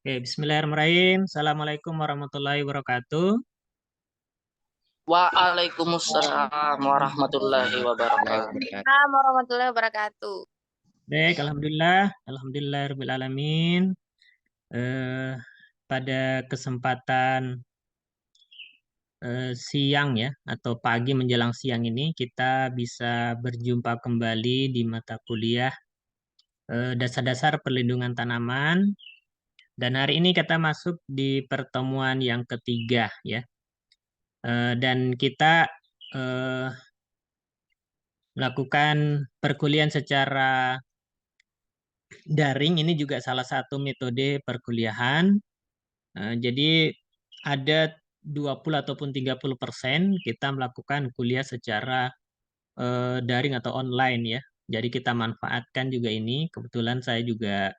Oke, bismillahirrahmanirrahim. Assalamualaikum warahmatullahi wabarakatuh. Waalaikumsalam warahmatullahi wabarakatuh. Waalaikumsalam warahmatullahi wabarakatuh. Baik, alhamdulillah, alhamdulillahirabbil alamin. Pada kesempatan siang ya atau pagi menjelang siang ini kita bisa berjumpa kembali di mata kuliah dasar-dasar perlindungan tanaman. Dan hari ini kita masuk di pertemuan yang ketiga ya. Dan kita melakukan perkuliahan secara daring. Ini juga salah satu metode perkuliahan. Jadi ada 20 ataupun 30% kita melakukan kuliah secara daring atau online ya. Jadi kita manfaatkan juga ini. Kebetulan saya juga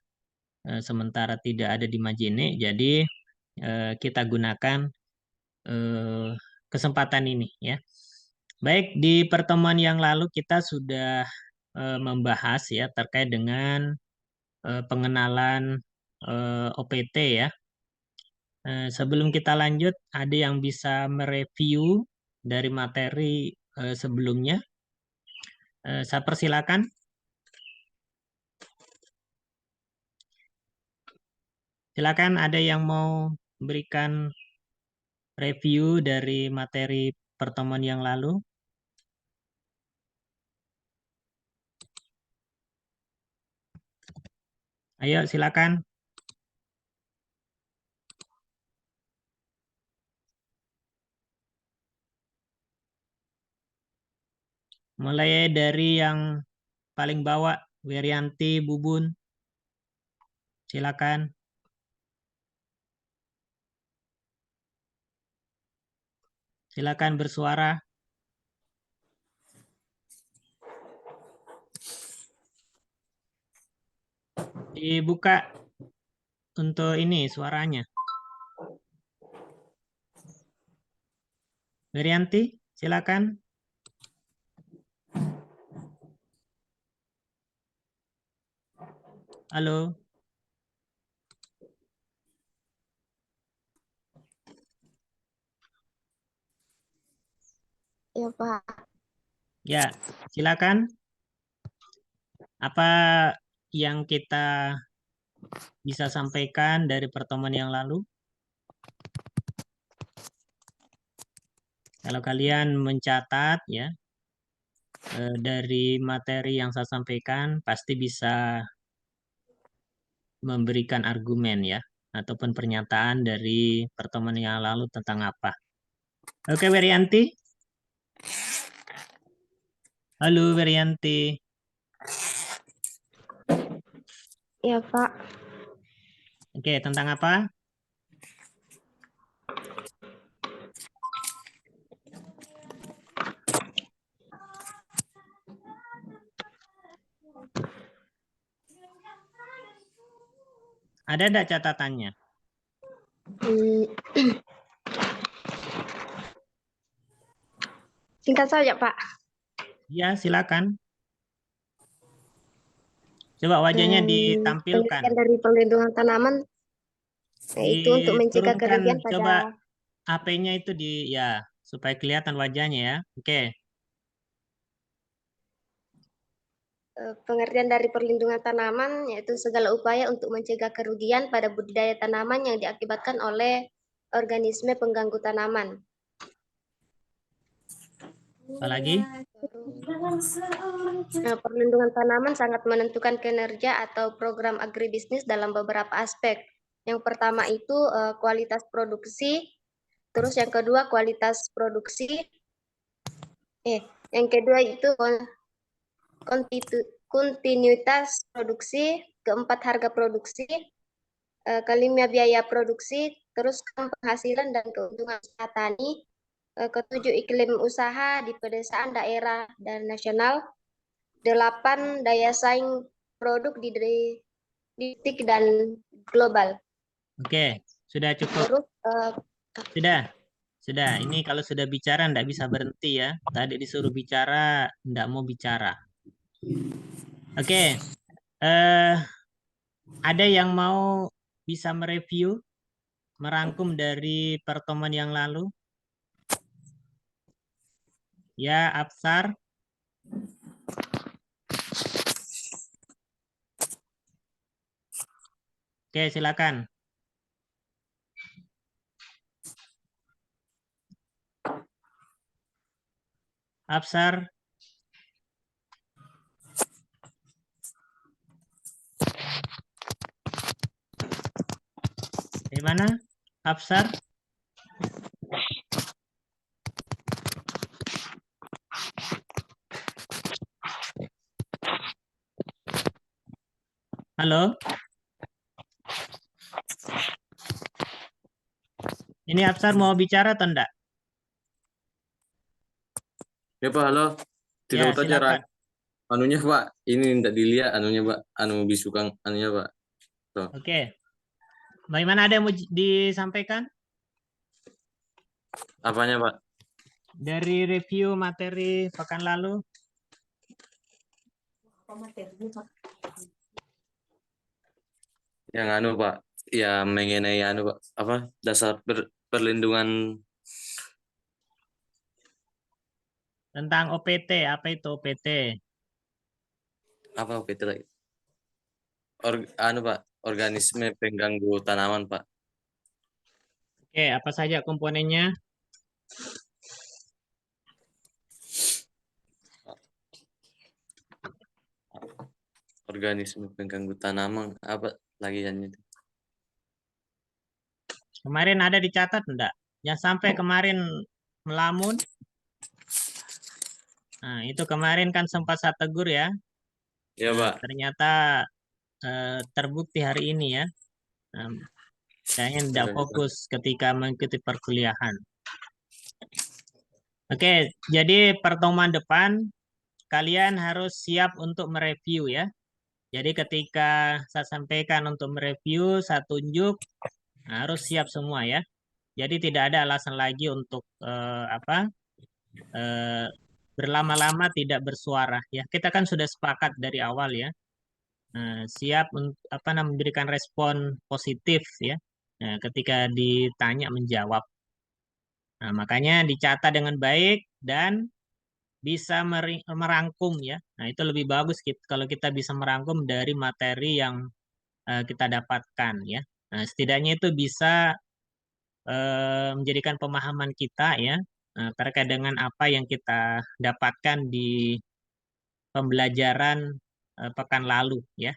sementara tidak ada di Majene, jadi kita gunakan kesempatan ini ya. Baik, di pertemuan yang lalu kita sudah membahas ya terkait dengan pengenalan OPT ya. Sebelum kita lanjut, ada yang bisa mereview dari materi sebelumnya? Saya persilakan. Silakan, ada yang mau memberikan review dari materi pertemuan yang lalu? Ayo, silakan. Mulai dari yang paling bawah, Werianti, Bubun. Silakan. Silakan bersuara. Dibuka untuk ini suaranya. Werianti, silakan. Halo. Ya, Pak. Ya, silakan. Apa yang kita bisa sampaikan dari pertemuan yang lalu? Kalau kalian mencatat ya, dari materi yang saya sampaikan pasti bisa memberikan argumen ya, ataupun pernyataan dari pertemuan yang lalu tentang apa. Oke, Werianti. Halo, Werianti. Ya, Pak. Oke, tentang apa? Ada enggak catatannya? Singkat saja, Pak. Ya, silakan. Coba wajahnya ditampilkan. Penelitian dari perlindungan tanaman, yaitu untuk mencegah Diturunkan, kerugian pada... coba HP-nya itu ya, supaya kelihatan wajahnya ya. Oke. Pengertian dari perlindungan tanaman yaitu segala upaya untuk mencegah kerugian pada budidaya tanaman yang diakibatkan oleh organisme pengganggu tanaman. Apa lagi? Perlindungan tanaman sangat menentukan kinerja atau program agribisnis dalam beberapa aspek. Yang pertama itu kualitas produksi, terus yang kedua kualitas produksi, yang kedua itu kontinuitas produksi, keempat harga produksi, kelima biaya produksi, terus penghasilan dan keuntungan usaha tani, ketujuh iklim usaha di pedesaan, daerah, dan nasional, 8 daya saing produk di titik dan global. Oke, sudah cukup. Terus Sudah. Ini kalau sudah bicara ndak bisa berhenti ya. Tadi disuruh bicara, ndak mau bicara. Oke, ada yang mau bisa mereview, merangkum dari pertemuan yang lalu? Ya, Absar. Oke, silakan. Absar. Gimana? Absar? Halo? Ini Absar mau bicara atau enggak? Ya Pak, halo. Tidak Ya, tahu cara silakan. anunya Pak. Ini tidak dilihat anunya Pak. Anu bisukang anunya Pak. Tuh. Oke. Bagaimana, ada yang mau disampaikan? Apanya Pak? Dari review materi pekan lalu? Yang anu Pak. Ya mengenai anu Pak. Apa? Dasar perlindungan. Tentang OPT. Apa itu OPT? Apa OPT lagi? Anu Pak. Organisme pengganggu tanaman Pak. Oke, apa saja komponennya? Organisme pengganggu tanaman. Apa lagi yang itu? Kemarin ada dicatat enggak? Yang sampai kemarin melamun. Nah, itu kemarin kan sempat saya tegur ya. Ya Nah, Pak. ternyata terbukti hari ini ya. Saya tidak fokus ketika mengikuti perkuliahan. Oke, jadi pertemuan depan kalian harus siap untuk mereview ya. Jadi ketika saya sampaikan untuk mereview, saya tunjuk, harus siap semua ya. Jadi tidak ada alasan lagi untuk berlama-lama tidak bersuara ya. Kita kan sudah sepakat dari awal ya. Siap untuk memberikan respon positif ya. Nah, ketika ditanya menjawab. Nah, makanya dicatat dengan baik dan bisa merangkum ya. Nah, itu lebih bagus kalau kita bisa merangkum dari materi yang kita dapatkan ya. Nah, setidaknya itu bisa menjadikan pemahaman kita ya terkait dengan apa yang kita dapatkan di pembelajaran pekan lalu ya.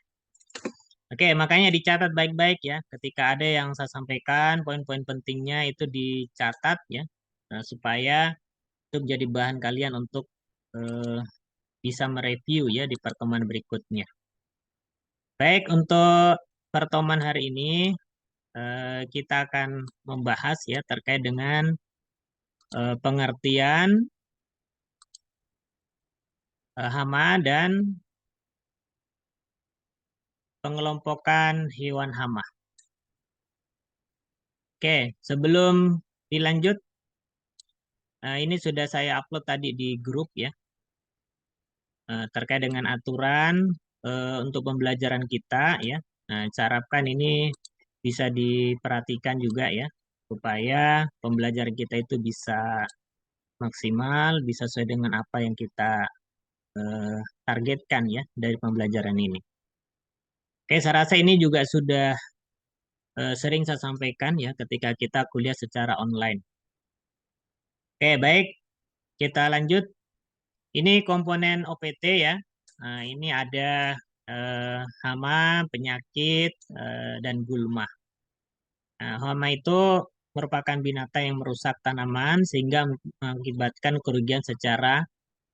Oke, makanya dicatat baik-baik ya. Ketika ada yang saya sampaikan, poin-poin pentingnya itu dicatat ya, supaya itu menjadi bahan kalian untuk bisa mereview ya di pertemuan berikutnya. Baik, untuk pertemuan hari ini kita akan membahas ya terkait dengan pengertian hama dan pengelompokan hewan hama. Oke, sebelum dilanjut, ini sudah saya upload tadi di grup ya, terkait dengan aturan untuk pembelajaran kita ya. Nah, saya harapkan ini bisa diperhatikan juga ya, supaya pembelajaran kita itu bisa maksimal, bisa sesuai dengan apa yang kita targetkan ya dari pembelajaran ini. Oke, saya rasa ini juga sudah sering saya sampaikan ya ketika kita kuliah secara online. Oke, baik. Kita lanjut. Ini komponen OPT ya. Nah, ini ada hama, penyakit, dan gulma. Nah, hama itu merupakan binatang yang merusak tanaman sehingga mengakibatkan kerugian secara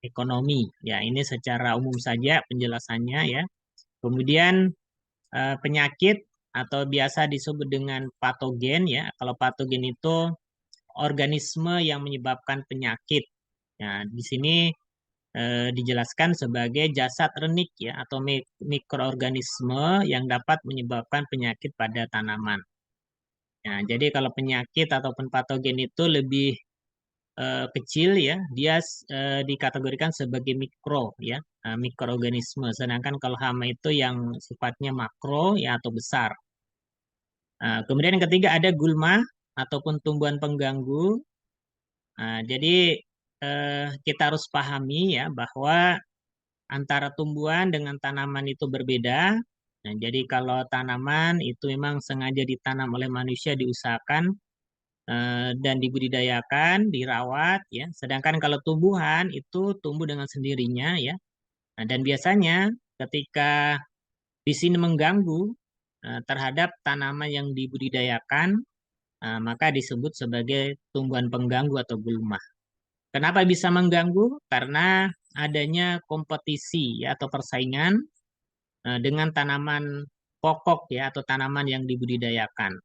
ekonomi. Ya, ini secara umum saja penjelasannya ya. Kemudian penyakit atau biasa disebut dengan patogen ya. Kalau patogen itu organisme yang menyebabkan penyakit. Nah, di sini dijelaskan sebagai jasad renik ya atau mikroorganisme yang dapat menyebabkan penyakit pada tanaman. Nah, jadi kalau penyakit ataupun patogen itu lebih kecil ya, dia dikategorikan sebagai mikro ya, mikroorganisme. Sedangkan kalau hama itu yang sifatnya makro ya atau besar. Kemudian yang ketiga ada gulma ataupun tumbuhan pengganggu. Jadi kita harus pahami ya bahwa antara tumbuhan dengan tanaman itu berbeda. Nah, jadi kalau tanaman itu memang sengaja ditanam oleh manusia, diusahakan dan dibudidayakan, dirawat ya. Sedangkan kalau tumbuhan itu tumbuh dengan sendirinya ya. Nah, dan biasanya ketika di sini mengganggu terhadap tanaman yang dibudidayakan, maka disebut sebagai tumbuhan pengganggu atau gulma. Kenapa bisa mengganggu? Karena adanya kompetisi ya atau persaingan dengan tanaman pokok ya atau tanaman yang dibudidayakan.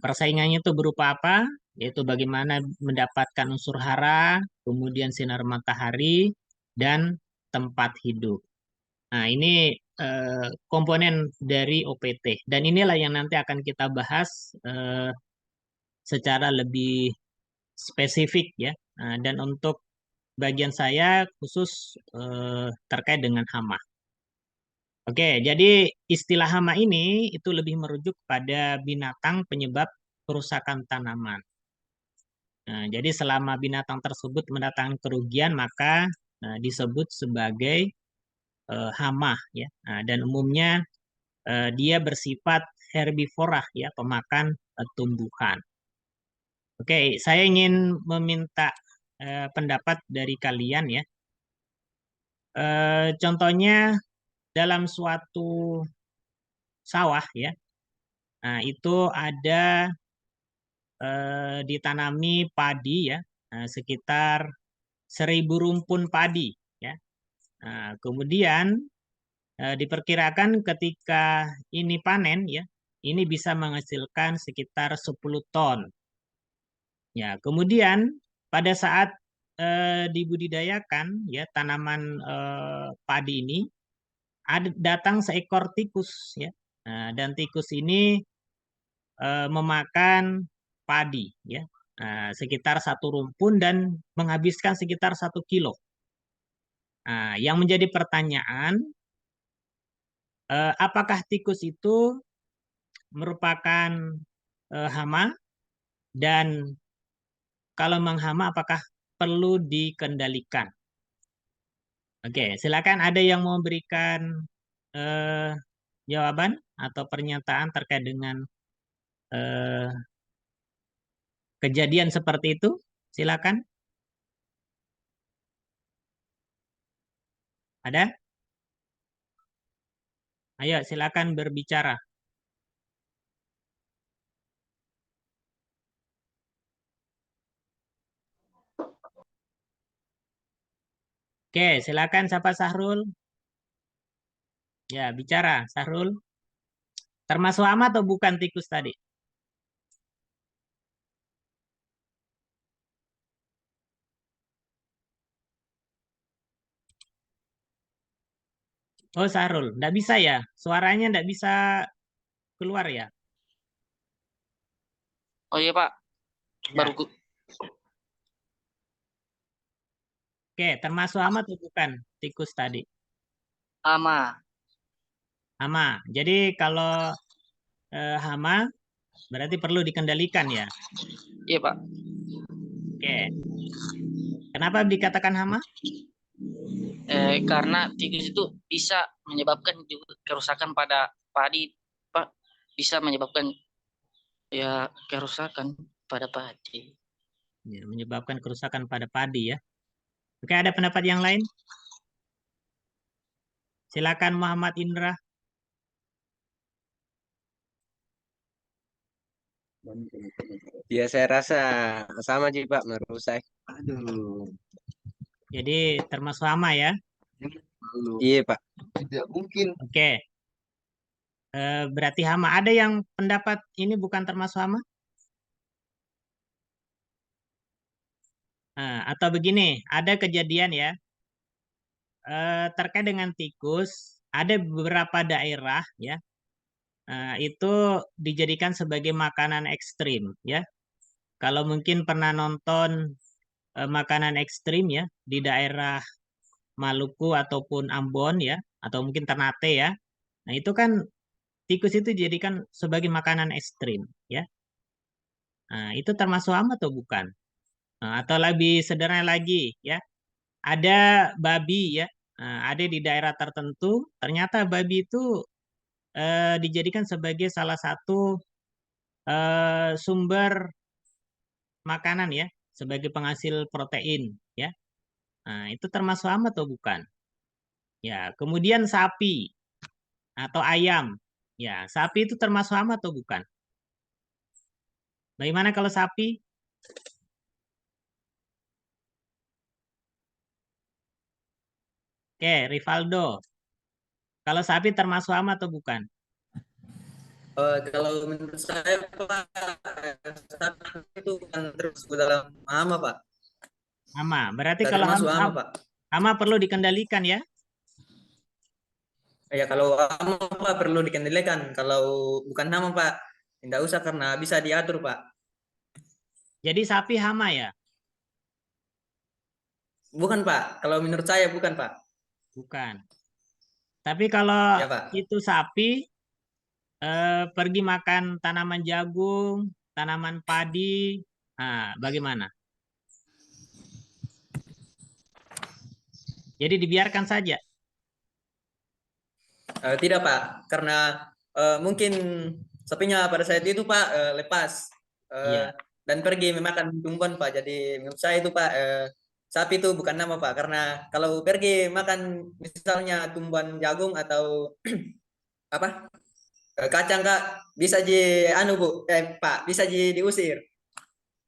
Persaingannya itu berupa apa? Yaitu bagaimana mendapatkan unsur hara, kemudian sinar matahari, dan tempat hidup. Nah, ini komponen dari OPT. Dan inilah yang nanti akan kita bahas secara lebih spesifik ya. Dan untuk bagian saya khusus terkait dengan hama. Oke, jadi istilah hama ini itu lebih merujuk pada binatang penyebab kerusakan tanaman. Nah, jadi selama binatang tersebut mendatangkan kerugian maka disebut sebagai hama ya. Dan umumnya dia bersifat herbivora ya, pemakan tumbuhan. Oke, saya ingin meminta pendapat dari kalian ya. Contohnya dalam suatu sawah ya, nah itu ada ditanami padi ya, sekitar 1000 rumpun padi ya. Nah, kemudian diperkirakan ketika ini panen ya, ini bisa menghasilkan sekitar 10 ton. Ya, kemudian pada saat dibudidayakan ya tanaman padi ini datang seekor tikus ya. Dan tikus ini memakan padi ya. Sekitar 1 rumpun dan menghabiskan sekitar 1 kilo. Yang menjadi pertanyaan, apakah tikus itu merupakan hama, dan kalau menghama apakah perlu dikendalikan? Oke, silakan ada yang mau memberikan jawaban atau pernyataan terkait dengan kejadian seperti itu. Silakan. Ada? Ayo, silakan berbicara. Oke, silakan siapa Sahrul? Ya, bicara Sahrul. Termasuk hama atau bukan tikus tadi? Oh, Sahrul. Nggak bisa ya? Suaranya nggak bisa keluar ya? Oh iya Pak, Ya. baru Oke, termasuk hama atau bukan tikus tadi? hama. Hama. Jadi kalau hama berarti perlu dikendalikan ya? Iya Pak. Oke. Kenapa dikatakan hama? Karena tikus itu bisa menyebabkan juga kerusakan pada padi, Pak. Bisa menyebabkan ya kerusakan pada padi. Ya, menyebabkan kerusakan pada padi ya. Oke, ada pendapat yang lain? Silakan Muhammad Indra. Ya saya rasa sama sih Pak menurut saya. Aduh. Jadi termasuk hama ya? Iya Pak. Tidak mungkin. Oke. Berarti hama. Ada yang pendapat ini bukan termasuk hama? Atau begini, ada kejadian ya. Terkait dengan tikus, ada beberapa daerah ya. Itu dijadikan sebagai makanan ekstrim ya. Kalau mungkin pernah nonton makanan ekstrim ya di daerah Maluku ataupun Ambon ya, atau mungkin Ternate ya. Nah, itu kan tikus itu dijadikan sebagai makanan ekstrim, ya. Nah, itu termasuk hama atau bukan? Nah, atau lebih sederhana lagi, ya. Ada babi, ya. Nah, ada di daerah tertentu, ternyata babi itu dijadikan sebagai salah satu sumber makanan, ya, sebagai penghasil protein, ya. Nah, itu termasuk hama atau bukan? Ya, kemudian sapi atau ayam. Ya, sapi itu termasuk hama atau bukan? Bagaimana kalau sapi? Oke, Rivaldo. Kalau sapi termasuk hama atau bukan? Kalau menurut saya Pak, sapi itu bukan termasuk dalam hama Pak. Hama. Berarti Tidak kalau termasuk hama Pak. hama perlu dikendalikan, ya? Ya kalau hama Pak perlu dikendalikan. Kalau bukan hama Pak, tidak usah karena bisa diatur Pak. Jadi sapi hama, ya? Bukan Pak. Kalau menurut saya bukan Pak. Bukan. Tapi kalau Ya Pak. itu sapi pergi makan tanaman jagung, tanaman padi, nah, bagaimana? Jadi dibiarkan saja. Tidak Pak, karena mungkin sapinya pada saat itu Pak lepas Iya. dan pergi memakan tumbuhan Pak. Jadi menurut saya itu Pak sapi itu bukan nama Pak, karena kalau pergi makan misalnya tumbuhan jagung atau apa kacang Kak bisa anu Bu Pak bisa diusir.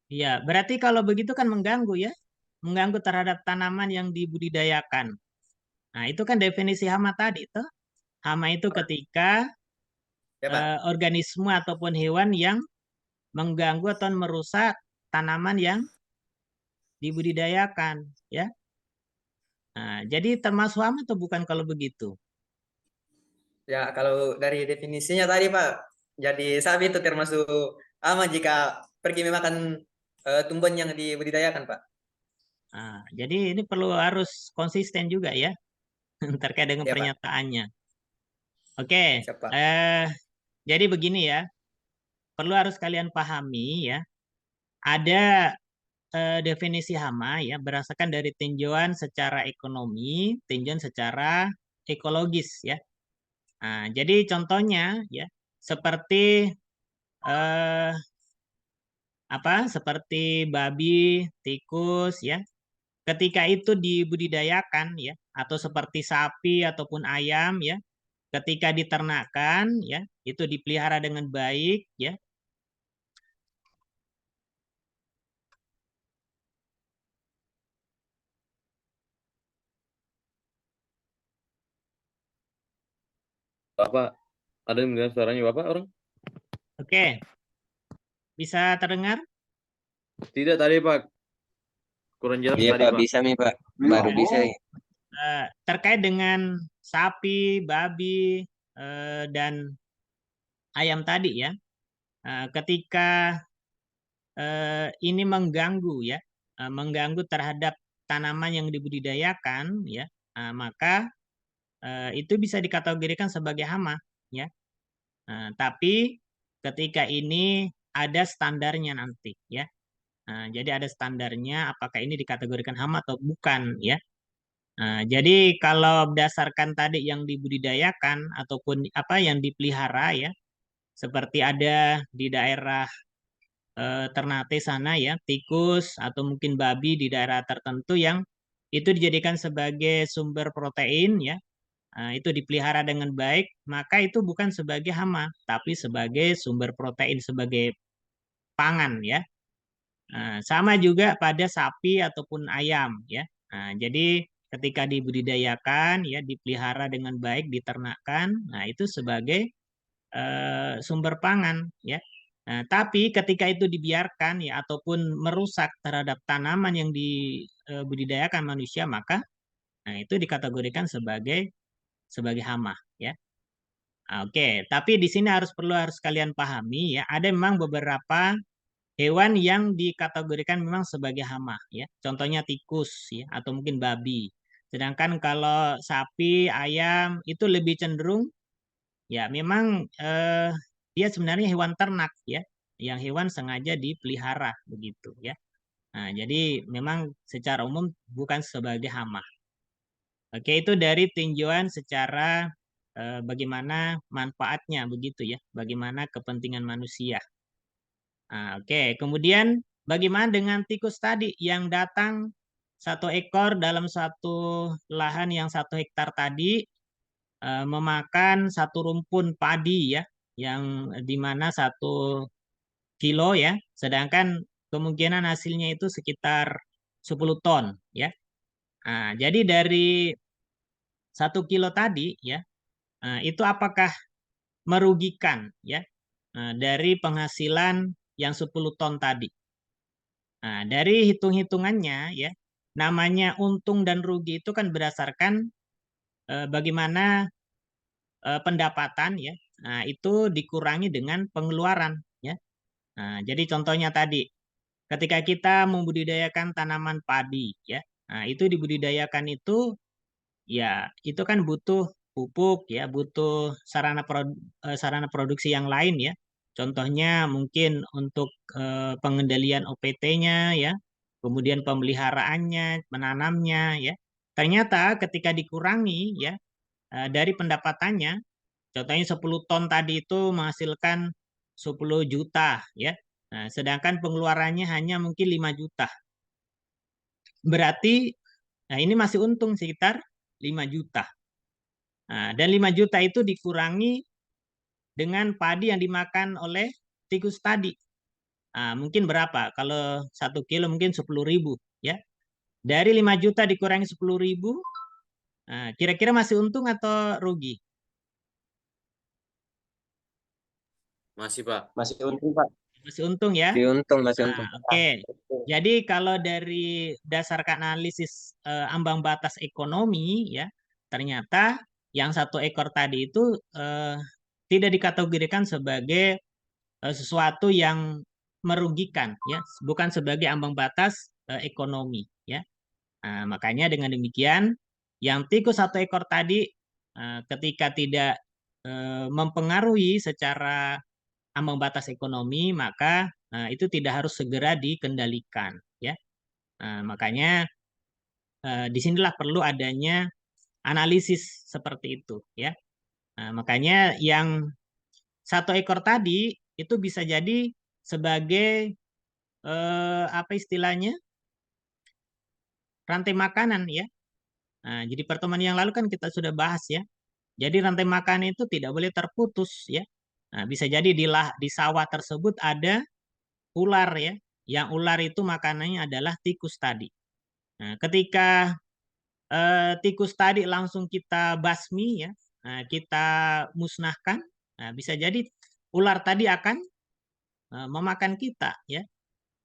Iya, berarti kalau begitu kan mengganggu, ya? Mengganggu terhadap tanaman yang dibudidayakan. Nah, itu kan definisi hama tadi, toh. Hama itu ketika Ya Pak. organisme ataupun hewan yang mengganggu atau merusak tanaman yang dibudidayakan, ya. Nah, jadi termasuk hama atau bukan kalau begitu? Ya kalau dari definisinya tadi Pak, jadi sapi itu termasuk hama jika pergi memakan tumbuhan yang dibudidayakan Pak. Nah, jadi ini perlu harus konsisten juga, ya, terkait dengan Ya Pak. pernyataannya. Oke, Siap Pak. jadi begini, ya, perlu harus kalian pahami, ya, ada definisi hama, ya, berdasarkan dari tinjauan secara ekonomi, tinjauan secara ekologis, ya. Nah, jadi contohnya, ya, seperti eh, seperti babi, tikus, ya. Ketika itu dibudidayakan, ya, atau seperti sapi ataupun ayam, ya, ketika diternakkan, ya, itu dipelihara dengan baik, ya. Bapak, ada yang mendengar suaranya Bapak orang? Oke, bisa terdengar? Tidak tadi Pak. Kurang jelas Iya tadi Pak, Pak. bisa nih Pak. Baru bisa. Terkait dengan sapi, babi, dan ayam tadi, ya, ketika ini mengganggu, ya, mengganggu terhadap tanaman yang dibudidayakan, ya, maka itu bisa dikategorikan sebagai hama, ya. Tapi ketika ini ada standarnya nanti, ya. Jadi ada standarnya apakah ini dikategorikan hama atau bukan, ya. Jadi kalau berdasarkan tadi yang dibudidayakan ataupun apa yang dipelihara, ya, seperti ada di daerah Ternate sana, ya, tikus atau mungkin babi di daerah tertentu yang itu dijadikan sebagai sumber protein, ya, itu dipelihara dengan baik, maka itu bukan sebagai hama, tapi sebagai sumber protein, sebagai pangan, ya. Sama juga pada sapi ataupun ayam, ya. Jadi ketika dibudidayakan, ya, dipelihara dengan baik, diternakkan, nah itu sebagai sumber pangan, ya. Tapi ketika itu dibiarkan, ya, ataupun merusak terhadap tanaman yang dibudidayakan manusia, maka itu dikategorikan sebagai hama, ya. Oke, tapi di sini harus kalian pahami, ya, ada memang beberapa hewan yang dikategorikan memang sebagai hama, ya. Contohnya tikus, ya, atau mungkin babi. Sedangkan kalau sapi, ayam itu lebih cenderung ya memang dia sebenarnya hewan ternak ya, yang hewan sengaja dipelihara begitu ya. Nah, jadi memang secara umum bukan sebagai hama. Oke, itu dari tinjauan secara bagaimana manfaatnya begitu ya, bagaimana kepentingan manusia. Nah, oke, kemudian bagaimana dengan tikus tadi yang datang 1 ekor dalam satu lahan yang 1 hektar tadi, memakan 1 rumpun padi ya, yang dimana 1 kilo ya, sedangkan kemungkinan hasilnya itu sekitar 10 ton ya. Nah, jadi dari 1 kilo tadi ya, itu apakah merugikan ya dari penghasilan yang 10 ton tadi? Nah, dari hitung-hitungannya ya, namanya untung dan rugi itu kan berdasarkan bagaimana pendapatan ya. Nah, itu dikurangi dengan pengeluaran ya. Nah, jadi contohnya tadi, ketika kita membudidayakan tanaman padi ya. Nah, itu dibudidayakan itu ya itu kan butuh pupuk ya, butuh sarana produksi yang lain ya. Contohnya mungkin untuk pengendalian OPT-nya ya, kemudian pemeliharaannya, menanamnya ya. Ternyata ketika dikurangi ya dari pendapatannya, contohnya 10 ton tadi itu menghasilkan 10 juta ya. Nah, sedangkan pengeluarannya hanya mungkin 5 juta. Berarti nah ini masih untung sekitar 5 juta. Nah, dan 5 juta itu dikurangi dengan padi yang dimakan oleh tikus tadi. Nah, mungkin berapa? Kalau 1 kilo mungkin 10.000 ya. Dari 5 juta dikurangi 10.000, nah, kira-kira masih untung atau rugi? Masih, Pak. Masih untung, Pak. Masih untung ya. Masih untung, masih Nah, untung. oke. Jadi kalau dari dasarkan analisis ambang batas ekonomi ya, ternyata yang 1 ekor tadi itu tidak dikategorikan sebagai sesuatu yang merugikan ya, bukan sebagai ambang batas ekonomi ya. Nah, makanya dengan demikian yang tikus 1 ekor tadi ketika tidak mempengaruhi secara ambang batas ekonomi, maka itu tidak harus segera dikendalikan ya. Makanya disinilah perlu adanya analisis seperti itu ya. Makanya yang 1 ekor tadi itu bisa jadi sebagai apa istilahnya, rantai makanan ya. Jadi pertemuan yang lalu kan kita sudah bahas ya. Jadi rantai makanan itu tidak boleh terputus ya. Bisa jadi di sawah tersebut ada ular ya. Yang ular itu makanannya adalah tikus tadi. Nah, ketika tikus tadi langsung kita basmi ya, kita musnahkan, bisa jadi ular tadi akan memakan kita ya.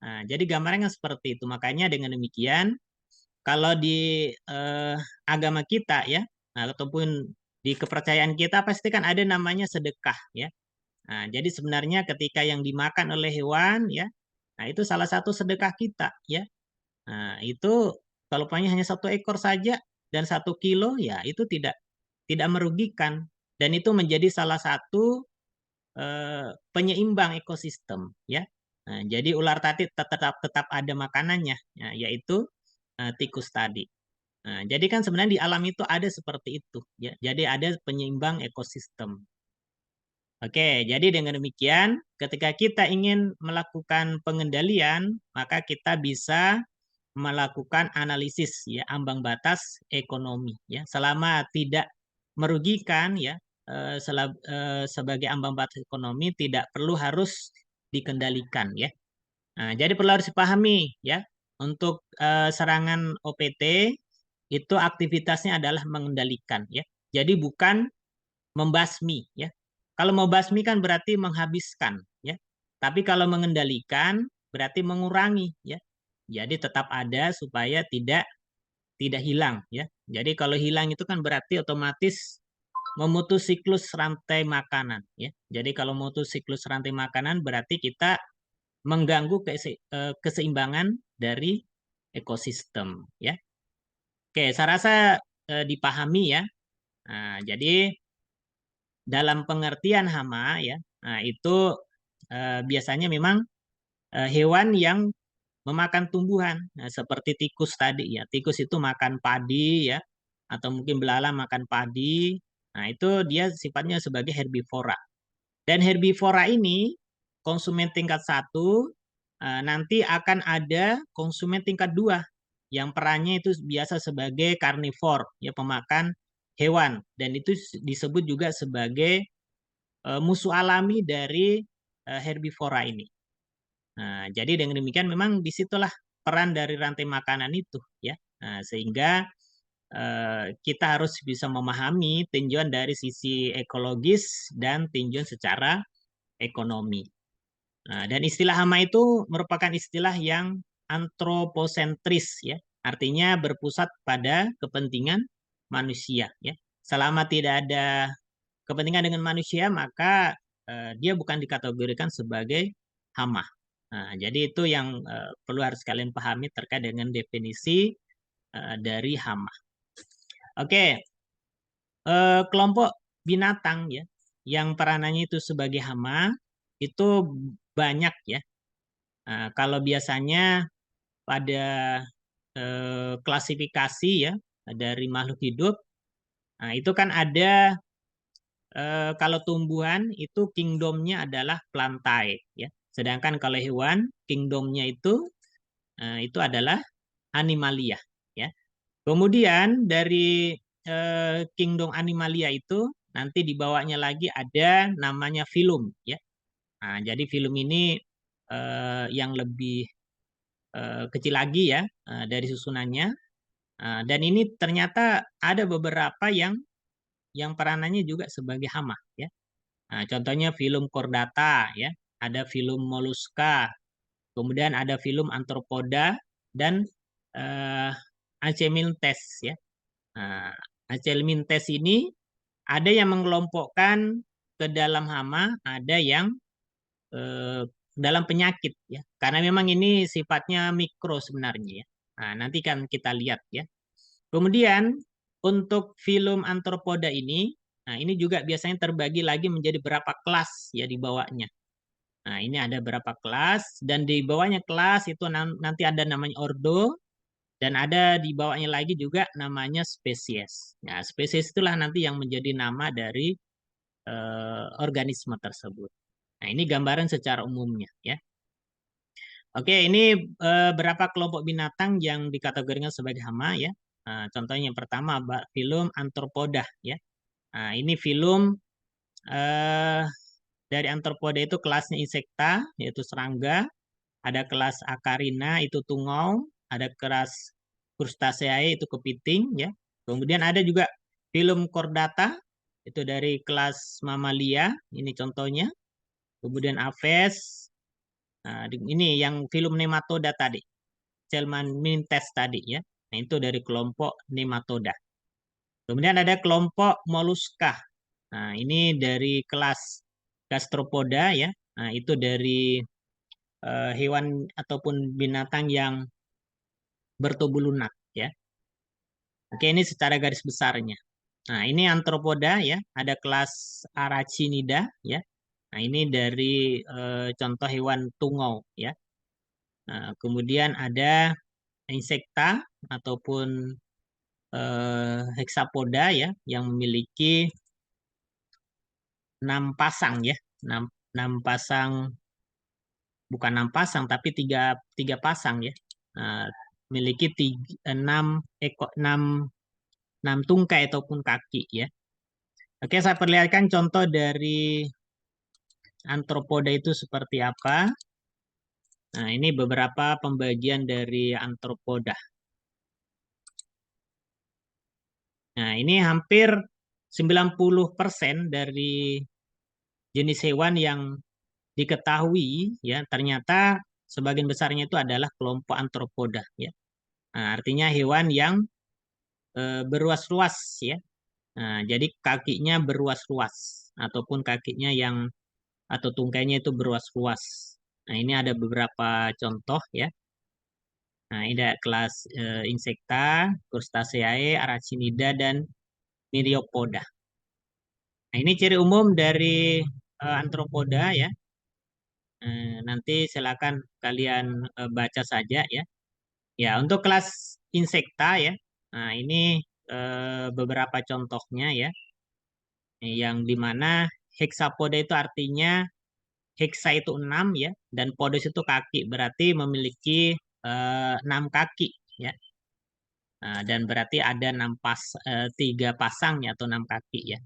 Jadi gambarnya seperti itu. Makanya dengan demikian, kalau di agama kita ya, ataupun di kepercayaan kita pasti kan ada namanya sedekah ya. Jadi sebenarnya ketika yang dimakan oleh hewan ya, itu salah satu sedekah kita ya. Itu kalau hanya 1 ekor saja dan 1 kilo ya itu tidak merugikan dan itu menjadi salah satu penyeimbang ekosistem ya. Jadi ular tadi tetap ada makanannya ya, yaitu tikus tadi. Jadi kan sebenarnya di alam itu ada seperti itu ya. Jadi ada penyeimbang ekosistem. Oke, jadi dengan demikian ketika kita ingin melakukan pengendalian, maka kita bisa melakukan analisis ya ambang batas ekonomi ya. Selama tidak merugikan ya sebagai ambang batas ekonomi tidak perlu harus dikendalikan ya. Jadi perlu harus dipahami ya untuk serangan OPT itu aktivitasnya adalah mengendalikan ya. Jadi bukan membasmi ya. Kalau mau basmi kan berarti menghabiskan ya. Tapi kalau mengendalikan berarti mengurangi ya. Jadi tetap ada supaya tidak hilang ya. Jadi kalau hilang itu kan berarti otomatis memutus siklus rantai makanan ya. Jadi kalau memutus siklus rantai makanan berarti kita mengganggu keseimbangan dari ekosistem ya. Oke, saya rasa dipahami ya. Jadi dalam pengertian hama ya, nah itu biasanya memang hewan yang memakan tumbuhan, nah, seperti tikus tadi ya. Tikus itu makan padi ya, atau mungkin belalang makan padi. Nah itu dia sifatnya sebagai herbivora. Dan herbivora ini konsumen tingkat 1, nanti akan ada konsumen tingkat 2 yang perannya itu biasa sebagai karnivor ya, pemakan hewan, dan itu disebut juga sebagai musuh alami dari herbivora ini. Nah, jadi dengan demikian memang disitulah peran dari rantai makanan itu ya. Nah, sehingga kita harus bisa memahami tinjauan dari sisi ekologis dan tinjauan secara ekonomi. Nah, dan istilah hama itu merupakan istilah yang antroposentris ya, artinya berpusat pada kepentingan manusia ya. Selama tidak ada kepentingan dengan manusia, maka dia bukan dikategorikan sebagai hama. Nah, jadi itu yang perlu harus kalian pahami terkait dengan definisi dari hama. Oke, kelompok binatang ya yang peranannya itu sebagai hama itu banyak ya. Nah, kalau biasanya pada klasifikasi ya dari makhluk hidup, nah itu kan ada kalau tumbuhan itu kingdomnya adalah plantae ya. Sedangkan kalau hewan kingdomnya itu adalah animalia ya. Kemudian dari kingdom animalia itu nanti di bawahnya lagi ada namanya filum ya. Nah, jadi filum ini yang lebih kecil lagi ya dari susunannya. Dan ini ternyata ada beberapa yang peranannya juga sebagai hama ya. Nah, contohnya filum chordata ya, ada filum mollusca, kemudian ada filum arthropoda dan Achelminthes ya. Nah, Achelminthes ini ada yang mengelompokkan ke dalam hama, ada yang dalam penyakit ya. Karena memang ini sifatnya mikro sebenarnya ya. Nah, nanti kan kita lihat ya. Kemudian untuk filum arthropoda ini, nah ini juga biasanya terbagi lagi menjadi berapa kelas ya di bawahnya. Nah, ini ada berapa kelas dan di bawahnya kelas itu nanti ada namanya ordo dan ada di bawahnya lagi juga namanya spesies. Nah, spesies itulah nanti yang menjadi nama dari organisme tersebut. Nah, ini gambaran secara umumnya ya. Oke, ini berapa kelompok binatang yang dikategorikan sebagai hama ya. Nah, contohnya yang pertama filum arthropoda ya. Nah, ini filum dari arthropoda itu kelasnya insekta yaitu serangga, ada kelas acarina itu tungau, ada kelas Crustaceae itu kepiting ya. Kemudian ada juga filum chordata itu dari kelas mamalia, ini contohnya. Kemudian Aves, nah, ini yang filum nematoda tadi, Achelminthes tadi ya. Nah, itu dari kelompok nematoda. Kemudian ada kelompok mollusca. Nah, ini dari kelas gastropoda ya. Nah, itu dari hewan ataupun binatang yang bertubuh lunak ya. Oke, ini secara garis besarnya. Nah, ini arthropoda ya, ada kelas Arachnida ya. Nah, ini dari contoh hewan tungau ya. Nah, kemudian ada insekta ataupun hexapoda ya yang memiliki 6 pasang ya. 6 pasang, bukan 6 pasang tapi 3 pasang ya. Nah, memiliki 6 tungkai ataupun kaki ya. Oke, saya perlihatkan contoh dari arthropoda itu seperti apa. Nah, ini beberapa pembagian dari arthropoda. Nah, ini hampir 90% dari jenis hewan yang diketahui ya, ternyata sebagian besarnya itu adalah kelompok arthropoda ya. Nah, artinya hewan yang beruas-ruas ya. Nah, jadi kakinya beruas-ruas ataupun kakinya yang atau tungkainya itu beruas-ruas. Nah, ini ada beberapa contoh ya. Nah, ini ada kelas Insecta, Crustaceae, Arachnida, dan Myriapoda. Nah, ini ciri umum dari Arthropoda ya. Nanti silakan kalian baca saja ya. Ya, untuk kelas insekta ya. Nah, ini beberapa contohnya ya. Yang dimana hexapoda itu artinya hexa itu 6 ya, dan podos itu kaki, berarti memiliki 6 kaki ya. Dan berarti ada 3 pasang ya, atau 6 kaki ya.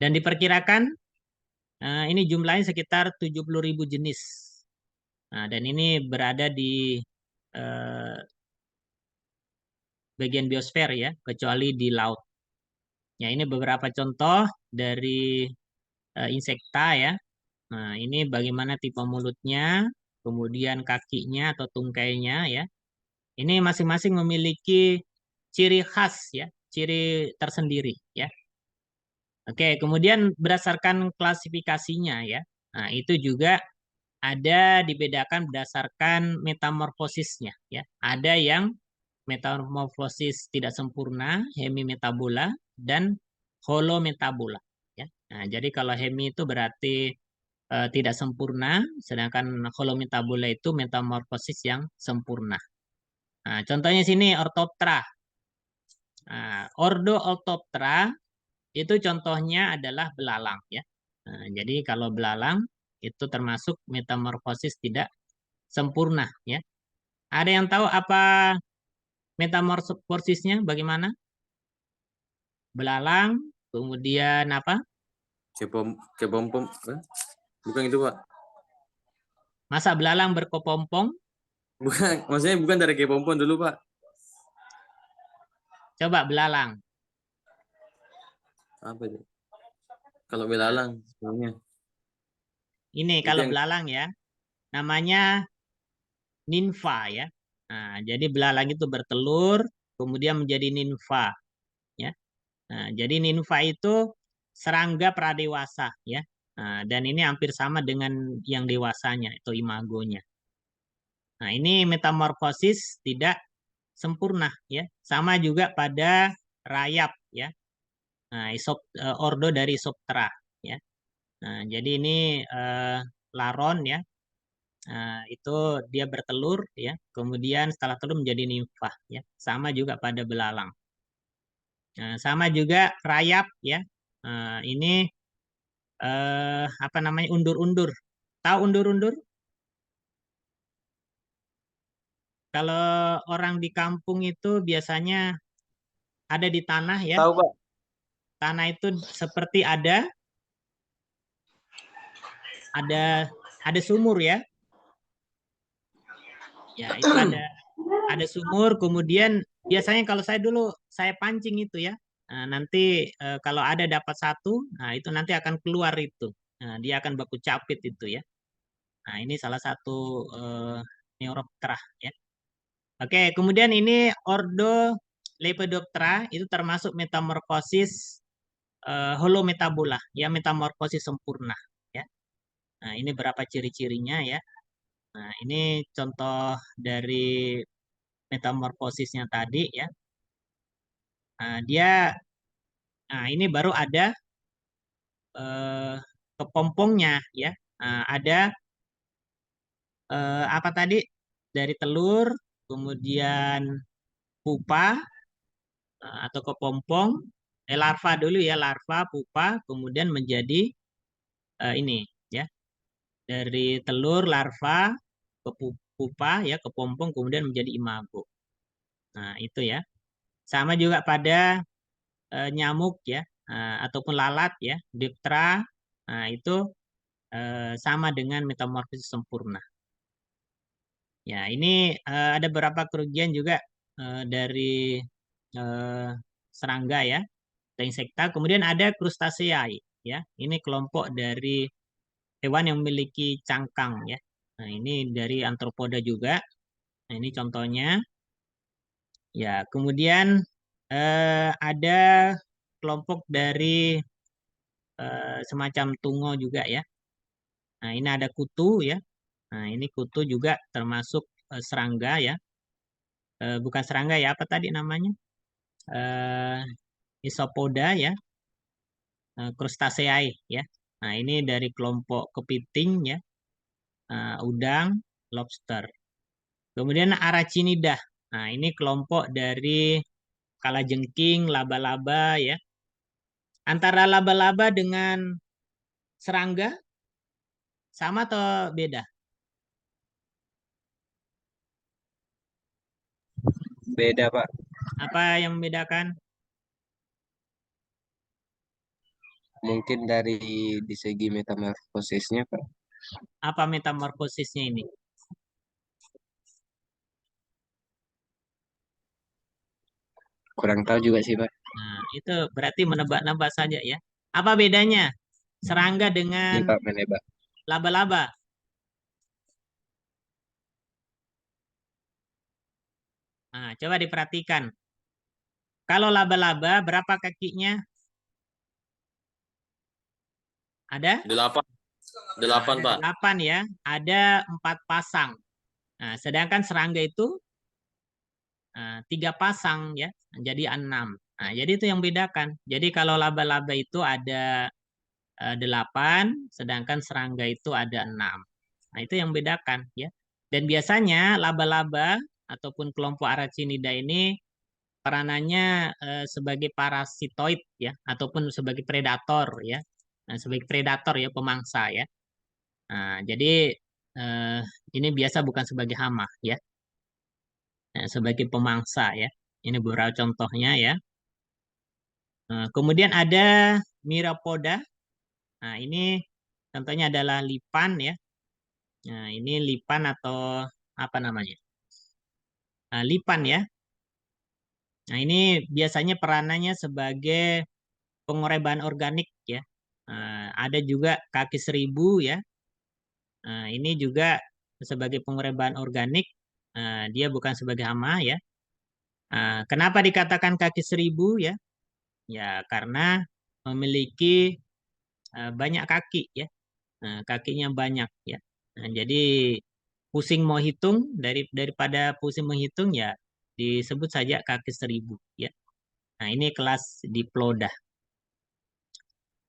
Dan diperkirakan ini jumlahnya sekitar 70.000 jenis. Nah, dan ini berada di bagian biosfer ya, kecuali di laut. Ya, ini beberapa contoh dari insekta ya. Nah, ini bagaimana tipe mulutnya, kemudian kakinya atau tungkainya ya. Ini masing-masing memiliki ciri khas ya, ciri tersendiri ya. Oke, kemudian berdasarkan klasifikasinya ya. Nah, itu juga ada dibedakan berdasarkan metamorfosisnya ya. Ada yang metamorfosis tidak sempurna, hemimetabola, dan holometabola ya. Nah, jadi kalau hemi itu berarti tidak sempurna, sedangkan holometabola itu metamorfosis yang sempurna. Nah, contohnya sini Orthoptera. Nah, Ordo Orthoptera itu contohnya adalah belalang ya. Nah, jadi kalau belalang itu termasuk metamorfosis tidak sempurna ya. Ada yang tahu apa metamorfosisnya bagaimana? Belalang, kemudian apa? Kepompong, bukan itu Pak. Masa belalang berkepompong? Bukan, maksudnya bukan dari kepompong dulu Pak. Coba belalang. Apa itu? Kalau belalang namanya. Ini Itu kalau yang belalang ya, namanya ninfa ya. Nah, jadi belalang itu bertelur, kemudian menjadi ninfa ya. Nah, jadi ninfa itu serangga pradewasa ya. Nah, dan ini hampir sama dengan yang dewasanya, itu imagonya. Nah, ini metamorfosis tidak sempurna ya. Sama juga pada rayap ya. Nah, ordo dari Isoptera ya. Nah, jadi ini laron ya. Nah, itu dia bertelur ya. Kemudian setelah telur menjadi nimfa ya. Sama juga pada belalang. Nah, sama juga rayap ya. Nah, ini apa namanya, undur-undur. Tahu undur-undur? Kalau orang di kampung itu biasanya ada di tanah ya. Tahu Pak? Tanah itu seperti ada sumur ya. Ya, itu ada sumur, kemudian biasanya kalau saya dulu saya pancing itu ya. Nah, nanti kalau ada dapat satu, nah itu nanti akan keluar itu. Nah, dia akan baku capit itu ya. Nah, ini salah satu Neuroptera ya. Oke, kemudian ini Ordo Lepidoptera itu termasuk metamorfosis holometabola, ya, metamorfosis sempurna ya. Nah, ini berapa ciri-cirinya ya. Nah, ini contoh dari metamorfosisnya tadi ya. Nah, ini baru ada kepompongnya ya. Nah, ada apa tadi, dari telur, kemudian pupa atau kepompong, larva dulu ya, larva, pupa, kemudian menjadi ini ya, dari telur, larva, ke pupa ya, kepompong, kemudian menjadi imago. Nah, itu ya. Sama juga pada nyamuk ya, ataupun lalat ya, Diptera. Nah, itu sama dengan metamorfosis sempurna. Ya, ini ada beberapa kerugian juga dari serangga ya, atau insekta. Kemudian ada Crustaceae ya. Ini kelompok dari hewan yang memiliki cangkang ya. Nah, ini dari Arthropoda juga. Nah, ini contohnya. Ya, kemudian ada kelompok dari semacam tungo juga ya. Nah, ini ada kutu ya. Nah, ini kutu juga termasuk serangga ya. Bukan serangga ya, apa tadi namanya? Isopoda ya. Crustaceae ya. Nah, ini dari kelompok kepiting ya, udang, lobster. Kemudian Arachnida. Nah, ini kelompok dari kalajengking, laba-laba ya. Antara laba-laba dengan serangga sama atau beda? Beda, Pak. Apa yang membedakan? Mungkin di segi metamorfosisnya, Pak. Apa metamorfosisnya ini? Kurang tahu juga sih, Pak. Nah, itu berarti menebak-nebak saja ya. Apa bedanya serangga Ini, dengan Pak, menebak. laba-laba? Nah, coba diperhatikan. Kalau laba-laba berapa kakinya? Ada? 8. 8, Ada Pak. 8 ya. Ada 4 pasang. Nah, sedangkan serangga itu 3 pasang ya. Jadi 6. Nah, jadi itu yang bedakan. Jadi kalau laba-laba itu ada 8, sedangkan serangga itu ada 6. Nah, itu yang bedakan ya. Dan biasanya laba-laba ataupun kelompok Arachnida ini peranannya sebagai parasitoid ya, ataupun sebagai predator ya. Nah, sebagai predator ya, pemangsa ya. Nah, jadi ini biasa bukan sebagai hama ya. Nah, sebagai pemangsa ya. Ini beberapa contohnya ya. Kemudian ada Myriapoda. Nah, ini contohnya adalah lipan ya. Nah, ini lipan atau apa namanya? Lipan ya. Nah, ini biasanya peranannya sebagai pengurai bahan organik ya. Ada juga kaki seribu ya. Ini juga sebagai pengurai bahan organik. Dia bukan sebagai hama ya. Kenapa dikatakan kaki seribu ya? Ya, karena memiliki banyak kaki ya. Kakinya banyak ya. Nah, jadi pusing mau hitung daripada pusing menghitung ya disebut saja kaki seribu ya. Nah, ini kelas Diploda.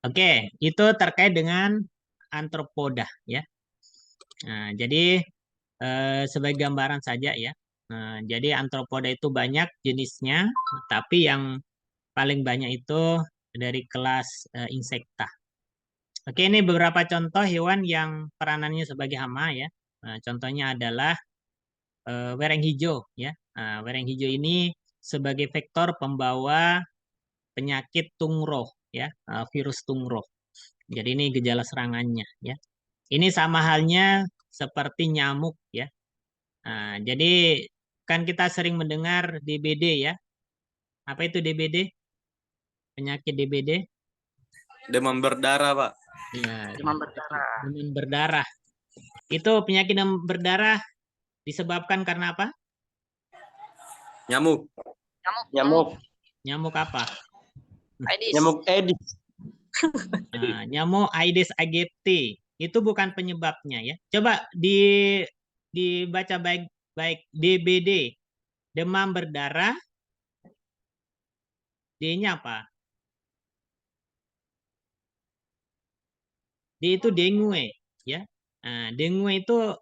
Oke, itu terkait dengan Arthropoda ya. Nah, jadi sebagai gambaran saja ya. Jadi Arthropoda itu banyak jenisnya, tapi yang paling banyak itu dari kelas insekta. Oke, ini beberapa contoh hewan yang peranannya sebagai hama ya. Contohnya adalah wereng hijau ya. Wereng hijau ini sebagai vektor pembawa penyakit tungro ya, virus tungro. Jadi ini gejala serangannya ya. Ini sama halnya seperti nyamuk ya. Jadi kan kita sering mendengar DBD ya. Apa itu DBD? Penyakit DBD? Demam berdarah, Pak. Ya, Demam berdarah. demam berdarah. Itu penyakit demam berdarah disebabkan karena apa? Nyamuk. Nyamuk. Nyamuk apa? Aedes. Nyamuk Aedes. Nyamuk Aedes aegypti. Itu bukan penyebabnya ya. Coba dibaca baik-baik. DBD, demam berdarah. D-nya apa? D itu dengue ya. Dengue itu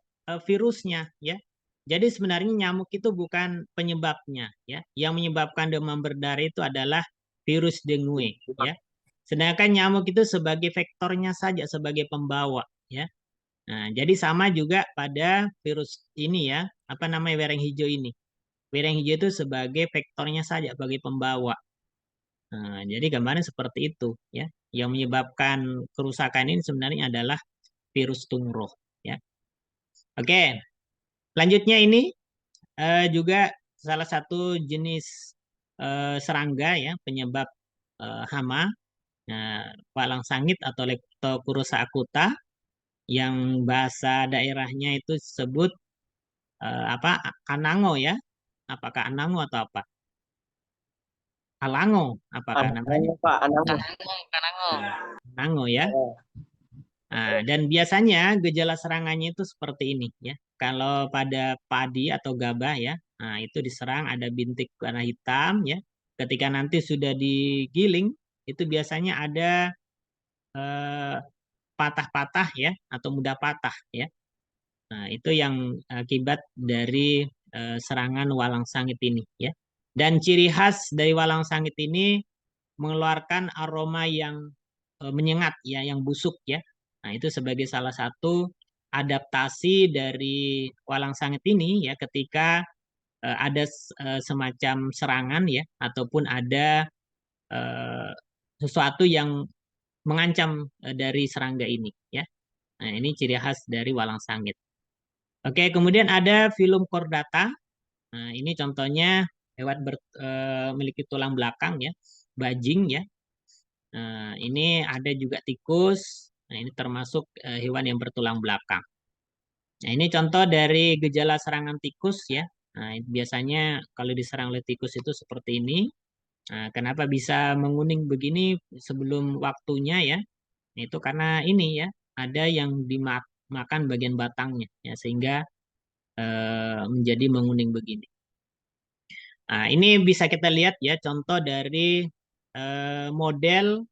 virusnya ya. Jadi sebenarnya nyamuk itu bukan penyebabnya ya. Yang menyebabkan demam berdarah itu adalah virus dengue ya. Sedangkan nyamuk itu sebagai vektornya saja, sebagai pembawa ya. Nah, jadi sama juga pada virus ini ya, apa namanya wereng hijau ini. Wereng hijau itu sebagai vektornya saja, sebagai pembawa. Nah, jadi gambarnya seperti itu ya. Yang menyebabkan kerusakan ini sebenarnya adalah virus tungro ya. Oke, selanjutnya ini juga salah satu jenis serangga ya, penyebab hama, palang sangit atau Leptokurosa acuta, yang bahasa daerahnya itu disebut apa? Anango ya. Apakah anango atau apa? Alango, apakah namanya? Pak, Anango. Kanango. Anango ya. Dan biasanya gejala serangannya itu seperti ini ya. Kalau pada padi atau gabah ya, itu diserang ada bintik warna hitam ya. Ketika nanti sudah digiling, itu biasanya ada patah-patah ya atau mudah patah ya. Nah, itu yang akibat dari serangan walang sangit ini ya. Dan ciri khas dari walang sangit ini mengeluarkan aroma yang menyengat ya, yang busuk ya. Nah, itu sebagai salah satu adaptasi dari walang sangit ini ya ketika ada semacam serangan ya ataupun ada sesuatu yang mengancam dari serangga ini ya. Nah, ini ciri khas dari walang sangit. Oke, kemudian ada Phylum Chordata. Nah, ini contohnya hewan memiliki tulang belakang ya, bajing ya. Nah, ini ada juga tikus. Nah, ini termasuk hewan yang bertulang belakang. Nah, ini contoh dari gejala serangan tikus ya. Nah, biasanya kalau diserang oleh tikus itu seperti ini. Nah, kenapa bisa menguning begini sebelum waktunya ya? Itu karena ini ya, ada yang dimakan bagian batangnya ya, sehingga menjadi menguning begini. Nah, ini bisa kita lihat ya contoh dari model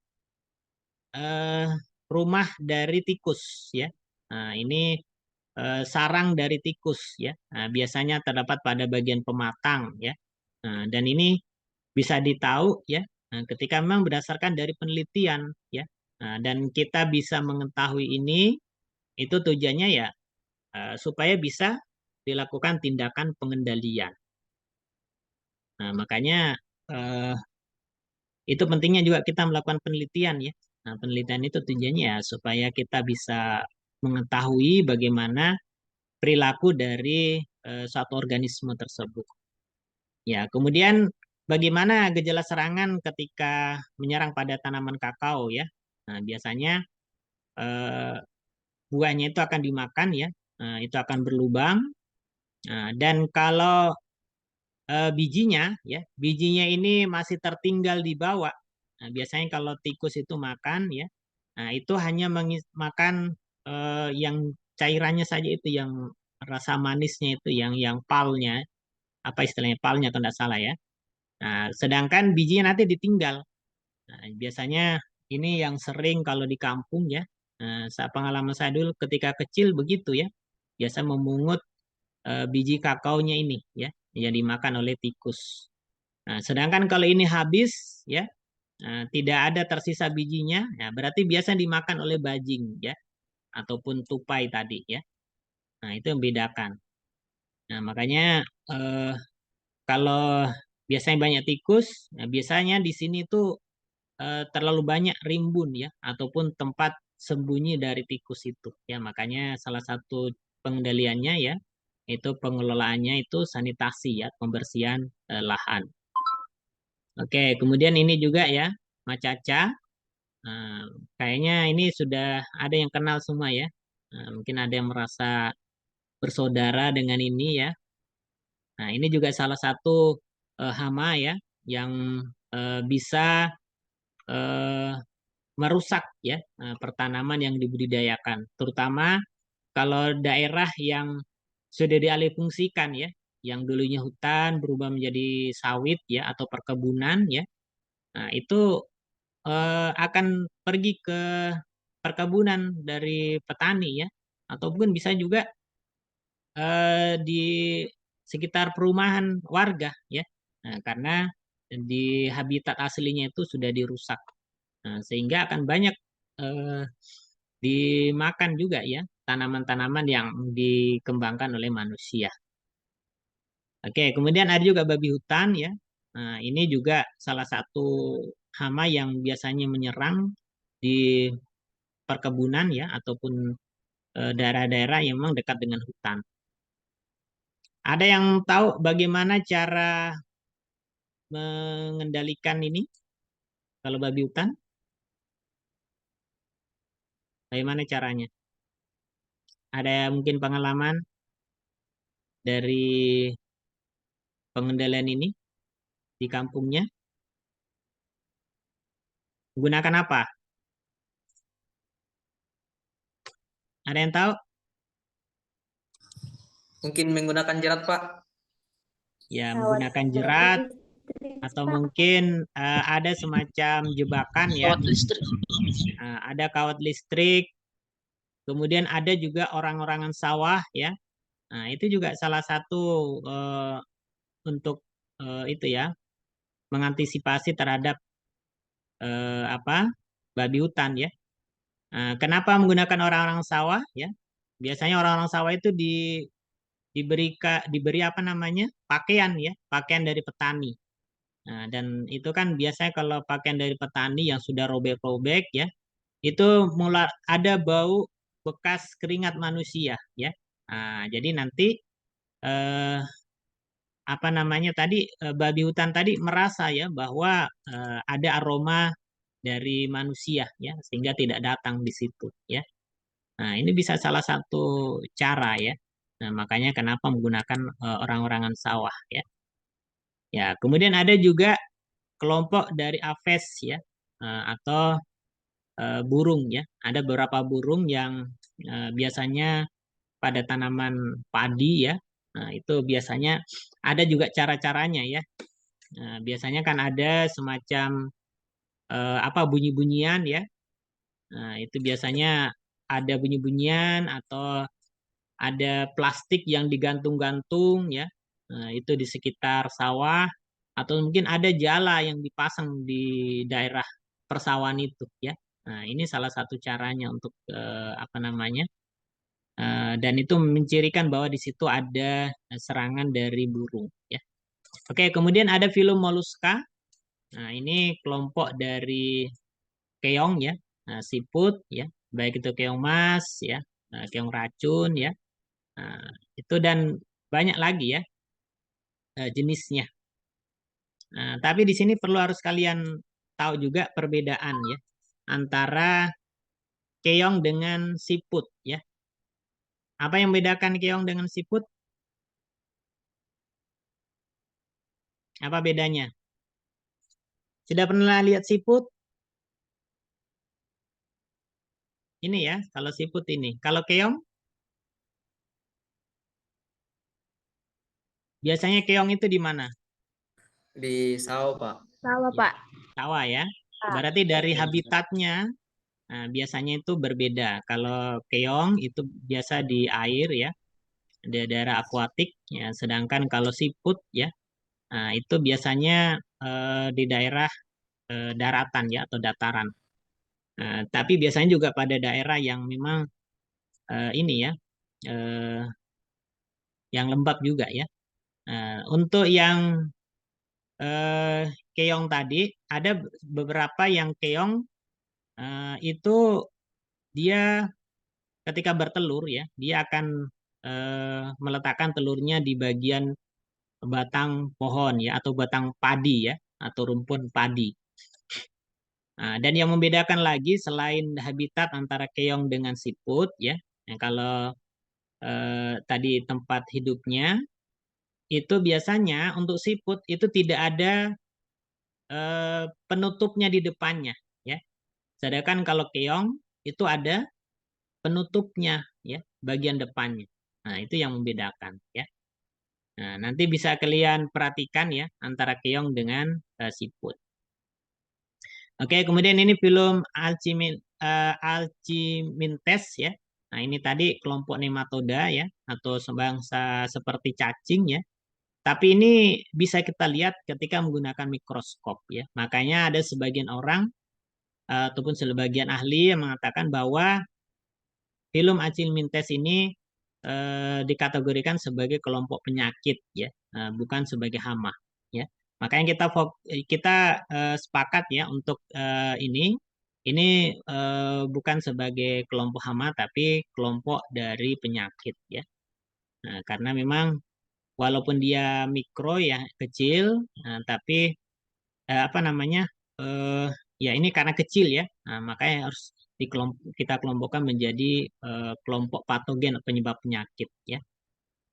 rumah dari tikus ya. Nah, ini sarang dari tikus ya. Nah, biasanya terdapat pada bagian pematang ya. Nah, dan ini bisa ditahu ya ketika memang berdasarkan dari penelitian ya. Nah, dan kita bisa mengetahui ini itu tujuannya ya supaya bisa dilakukan tindakan pengendalian. Nah, makanya itu pentingnya juga kita melakukan penelitian ya. Nah, penelitian itu tujuannya ya supaya kita bisa mengetahui bagaimana perilaku dari suatu organisme tersebut. Ya, kemudian bagaimana gejala serangan ketika menyerang pada tanaman kakao ya. Nah, biasanya buahnya itu akan dimakan ya. Nah, itu akan berlubang. Nah, dan kalau bijinya ya, bijinya ini masih tertinggal di bawah. Nah, biasanya kalau tikus itu makan ya, nah itu hanya makan yang cairannya saja itu yang rasa manisnya itu yang palnya, apa istilahnya palnya kalau tidak salah ya. Nah, sedangkan bijinya nanti ditinggal. Nah, biasanya ini yang sering kalau di kampung ya. Nah, pengalaman saya dulu ketika kecil begitu ya, biasa memungut biji kakaonya ini ya yang dimakan oleh tikus. Nah, sedangkan kalau ini habis ya tidak ada tersisa bijinya, ya berarti biasa dimakan oleh bajing ya ataupun tupai tadi ya. Nah, itu yang membedakan. Nah, makanya kalau biasanya banyak tikus, nah biasanya di sini tuh terlalu banyak rimbun ya ataupun tempat sembunyi dari tikus itu ya. Makanya salah satu pengendaliannya ya itu pengelolaannya itu sanitasi ya, pembersihan lahan. Oke, kemudian ini juga ya, macaca. Nah, kayaknya ini sudah ada yang kenal semua ya. Nah, mungkin ada yang merasa bersaudara dengan ini ya. Nah, ini juga salah satu hama ya yang bisa merusak ya pertanaman yang dibudidayakan, terutama kalau daerah yang sudah dialihfungsikan ya, yang dulunya hutan berubah menjadi sawit ya atau perkebunan ya. Nah, itu akan pergi ke perkebunan dari petani ya, ataupun bisa juga di sekitar perumahan warga ya. Nah, karena di habitat aslinya itu sudah dirusak. Nah, sehingga akan banyak dimakan juga ya tanaman-tanaman yang dikembangkan oleh manusia. Oke, kemudian ada juga babi hutan ya. Nah, ini juga salah satu hama yang biasanya menyerang di perkebunan ya ataupun daerah-daerah yang memang dekat dengan hutan. Ada yang tahu bagaimana cara mengendalikan ini kalau babi hutan? Bagaimana caranya? Ada mungkin pengalaman dari pengendalian ini di kampungnya? Gunakan apa? Ada yang tahu? Mungkin menggunakan jerat, Pak. Ya, menggunakan jerat atau mungkin ada semacam jebakan ya. Listrik. ada kawat listrik, kemudian ada juga orang-orangan sawah ya. Nah, itu juga salah satu untuk itu ya, mengantisipasi terhadap babi hutan ya. Kenapa menggunakan orang-orang sawah ya? Biasanya orang-orang sawah itu diberi apa namanya? Pakaian ya, pakaian dari petani. Nah, dan itu kan biasanya kalau pakaian dari petani yang sudah robek-robek ya, itu mulai ada bau bekas keringat manusia ya. Nah, jadi nanti apa namanya tadi babi hutan tadi merasa ya bahwa ada aroma dari manusia ya, sehingga tidak datang di situ ya. Nah, ini bisa salah satu cara ya. Nah, makanya kenapa menggunakan orang-orangan sawah ya. Ya, kemudian ada juga kelompok dari aves ya, atau burung ya. Ada beberapa burung yang biasanya pada tanaman padi ya. Nah, itu biasanya ada juga cara-caranya ya. Nah, biasanya kan ada semacam bunyi-bunyian ya. Nah, itu biasanya ada bunyi-bunyian atau ada plastik yang digantung-gantung ya. Nah, itu di sekitar sawah atau mungkin ada jala yang dipasang di daerah persawahan itu ya. Nah, ini salah satu caranya untuk apa namanya? Dan itu mencirikan bahwa di situ ada serangan dari burung ya. Oke, kemudian ada filum moluska. Nah, ini kelompok dari keong ya, siput ya, baik itu keong mas ya, keong racun ya. Nah, itu dan banyak lagi ya jenisnya. Nah, tapi di sini perlu harus kalian tahu juga perbedaan ya antara keong dengan siput ya. Apa yang membedakan keong dengan siput? Apa bedanya? Sudah pernah lihat siput? Ini ya, kalau siput ini. Kalau keong? Biasanya keong itu di mana? Di sawah, Pak. Sawah, Pak. Sawah ya. Berarti dari habitatnya biasanya itu berbeda. Kalau keong itu biasa di air ya, di daerah akuatik ya. Sedangkan kalau siput ya, itu biasanya di daerah daratan ya atau dataran. Tapi biasanya juga pada daerah yang memang ini ya, yang lembab juga ya. Untuk yang keong tadi ada beberapa yang keong itu dia ketika bertelur ya dia akan meletakkan telurnya di bagian batang pohon ya atau batang padi ya atau rumpun padi. Nah, dan yang membedakan lagi selain habitat antara keong dengan siput ya, kalau tadi tempat hidupnya itu biasanya untuk siput itu tidak ada penutupnya di depannya ya. Sedangkan kalau keong itu ada penutupnya ya bagian depannya. Nah, itu yang membedakan ya. Nah, nanti bisa kalian perhatikan ya antara keong dengan siput. Oke, kemudian ini film Alciminthes ya. Nah, ini tadi kelompok nematoda ya atau sebangsa seperti cacing ya. Tapi ini bisa kita lihat ketika menggunakan mikroskop ya. Makanya ada sebagian orang ataupun sebagian ahli yang mengatakan bahwa film Alciminthes ini dikategorikan sebagai kelompok penyakit ya, bukan sebagai hama ya. Makanya kita sepakat ya untuk ini bukan sebagai kelompok hama tapi kelompok dari penyakit ya. Nah, karena memang walaupun dia mikro ya kecil, tapi apa namanya ya ini karena kecil ya, makanya harus kita kelompokkan menjadi kelompok patogen penyebab penyakit ya.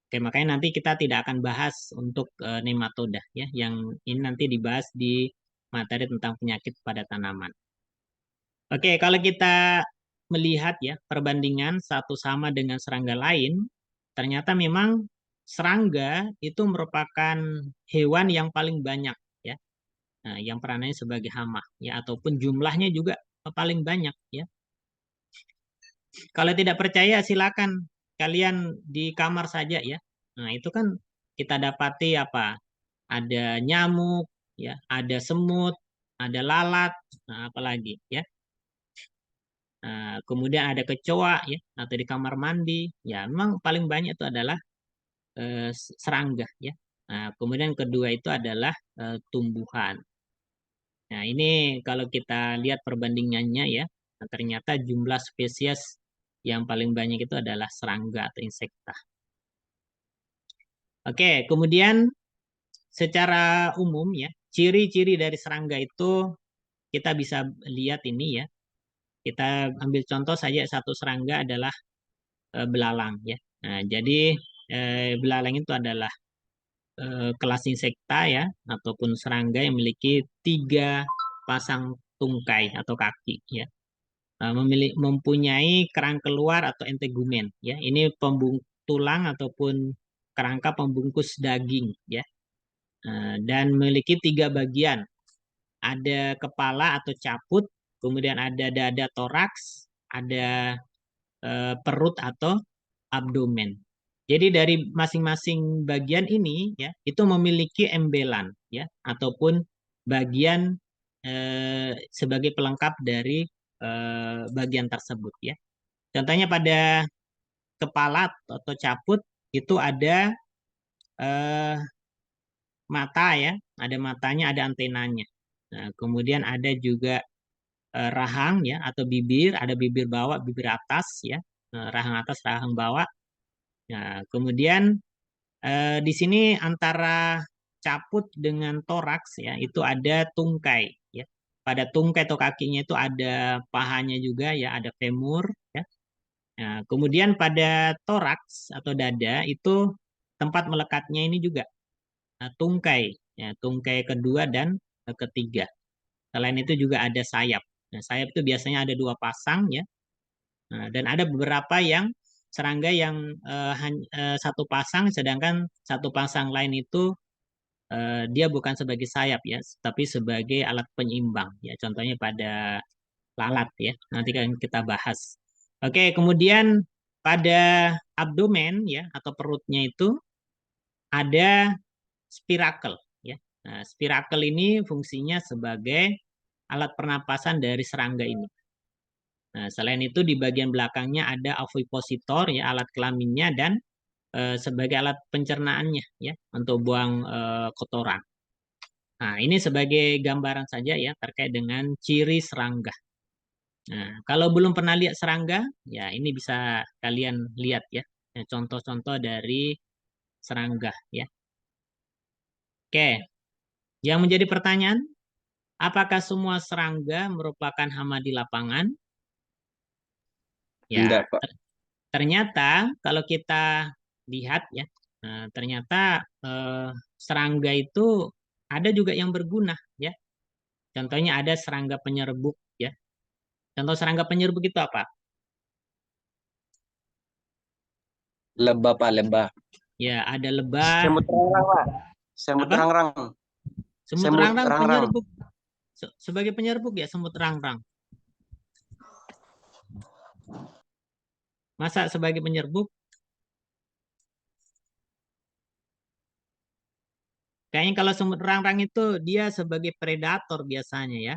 Oke, makanya nanti kita tidak akan bahas untuk nematoda ya, yang ini nanti dibahas di materi tentang penyakit pada tanaman. Oke, kalau kita melihat ya perbandingan satu sama dengan serangga lain, ternyata memang serangga itu merupakan hewan yang paling banyak ya. Nah, yang peranannya sebagai hama ya ataupun jumlahnya juga paling banyak ya. Kalau tidak percaya silakan kalian di kamar saja ya. Nah, itu kan kita dapati apa? Ada nyamuk ya, ada semut, ada lalat, nah apalagi ya. Nah, kemudian ada kecoa ya atau di kamar mandi. Ya, memang paling banyak itu adalah serangga ya. Nah, kemudian kedua itu adalah tumbuhan. Nah, ini kalau kita lihat perbandingannya ya, nah, ternyata jumlah spesies yang paling banyak itu adalah serangga atau insekta. Oke, kemudian secara umum ya, ciri-ciri dari serangga itu kita bisa lihat ini ya. Kita ambil contoh saja, satu serangga adalah belalang ya. Nah, jadi belalang itu adalah kelas insekta ya, ataupun serangga yang memiliki 3 pasang tungkai atau kaki ya. Mempunyai kerang keluar atau entegumen ya. Ini tulang ataupun kerangka pembungkus daging ya. Dan memiliki 3 bagian. Ada kepala atau caput, kemudian ada dada toraks, ada perut atau abdomen. Jadi dari masing-masing bagian ini ya, itu memiliki embelan ya, ataupun bagian sebagai pelengkap dari bagian tersebut ya. Contohnya pada kepala atau caput itu ada mata ya, ada matanya, ada antenanya. Nah, kemudian ada juga rahang ya atau bibir, ada bibir bawah, bibir atas ya, rahang atas, rahang bawah. Nah, kemudian di sini antara caput dengan toraks ya, itu ada tungkai ya. Pada tungkai atau kakinya itu ada pahanya juga ya, ada femur ya. Nah, kemudian pada toraks atau dada itu tempat melekatnya ini juga tungkai ya, tungkai kedua dan ketiga. Selain itu juga ada sayap. Nah, sayap itu biasanya ada 2 pasang ya. Nah, dan ada beberapa yang serangga yang 1 pasang, sedangkan 1 pasang lain itu dia bukan sebagai sayap ya, tapi sebagai alat penyeimbang ya. Contohnya pada lalat ya. Nanti kan kita bahas. Oke, kemudian pada abdomen ya atau perutnya itu ada spirakel ya. Nah, spirakel ini fungsinya sebagai alat pernapasan dari serangga ini. Nah, selain itu di bagian belakangnya ada ovipositor ya, alat kelaminnya, dan sebagai alat pencernaannya ya untuk buang kotoran. Nah, ini sebagai gambaran saja ya terkait dengan ciri serangga. Nah, kalau belum pernah lihat serangga, ya ini bisa kalian lihat ya, contoh-contoh dari serangga ya. Oke, yang menjadi pertanyaan, apakah semua serangga merupakan hama di lapangan? Ya, Tidak, Pak. ternyata kalau kita lihat ya, ternyata serangga itu ada juga yang berguna ya. Contohnya ada serangga penyerbuk ya. Contoh serangga penyerbuk itu apa? Lebah, Pak, lebah. Ya, ada lebah. Semut rangrang, Pak. Semut Apa? rangrang. Semut Semut rangrang rangrang. penyerbuk. Sebagai penyerbuk ya semut rangrang. Masa sebagai penyerbuk? Kayaknya kalau semut rangrang itu dia sebagai predator biasanya ya.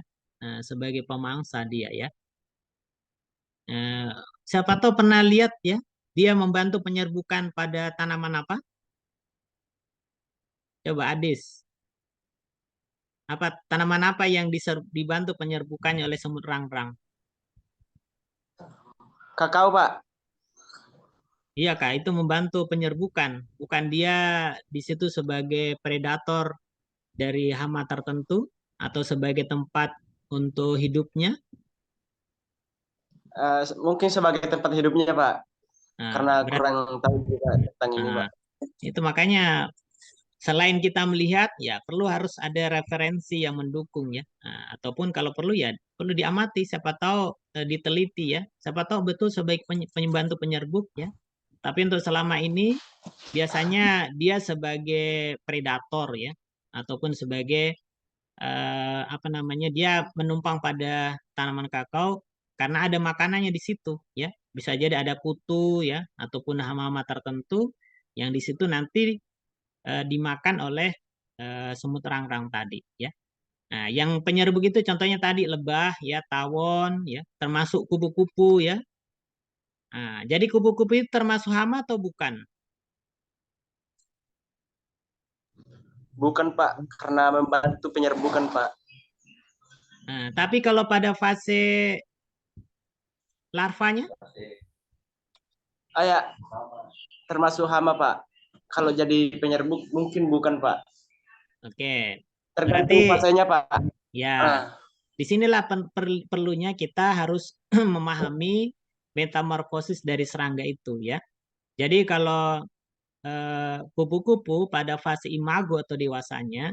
Sebagai pemangsa dia ya. Siapa tahu pernah lihat ya, dia membantu penyerbukan pada tanaman apa? Coba Adis. Apa tanaman apa yang dibantu penyerbukannya oleh semut rangrang? Kakao, Pak. Iya Kak, itu membantu penyerbukan. Bukan dia di situ sebagai predator dari hama tertentu atau sebagai tempat untuk hidupnya. Mungkin sebagai tempat hidupnya, Pak. Nah, Karena kurang tahu juga tentang ini, Pak. Itu makanya selain kita melihat, ya perlu harus ada referensi yang mendukung ya. Ataupun kalau perlu ya perlu diamati, siapa tahu diteliti ya. Siapa tahu betul sebagai pembantu penyerbuk ya. Tapi untuk selama ini biasanya dia sebagai predator ya, ataupun sebagai apa namanya, dia menumpang pada tanaman kakao karena ada makanannya di situ ya. Bisa jadi ada kutu ya ataupun hama-hama tertentu yang di situ nanti dimakan oleh semut rangrang tadi ya. Nah, yang penyerbuk itu contohnya tadi lebah ya, tawon ya, termasuk kupu-kupu ya. Nah, jadi kupu-kupu itu termasuk hama atau bukan? Bukan Pak, karena membantu penyerbukan Pak. Nah, tapi kalau pada fase larvanya? Ya, termasuk hama Pak. Kalau jadi penyerbuk mungkin bukan Pak. Oke. Tergantung Berarti fasenya Pak. ya, disinilah perlunya kita harus memahami metamorfosis dari serangga itu ya. Jadi kalau kupu-kupu pada fase imago atau dewasanya,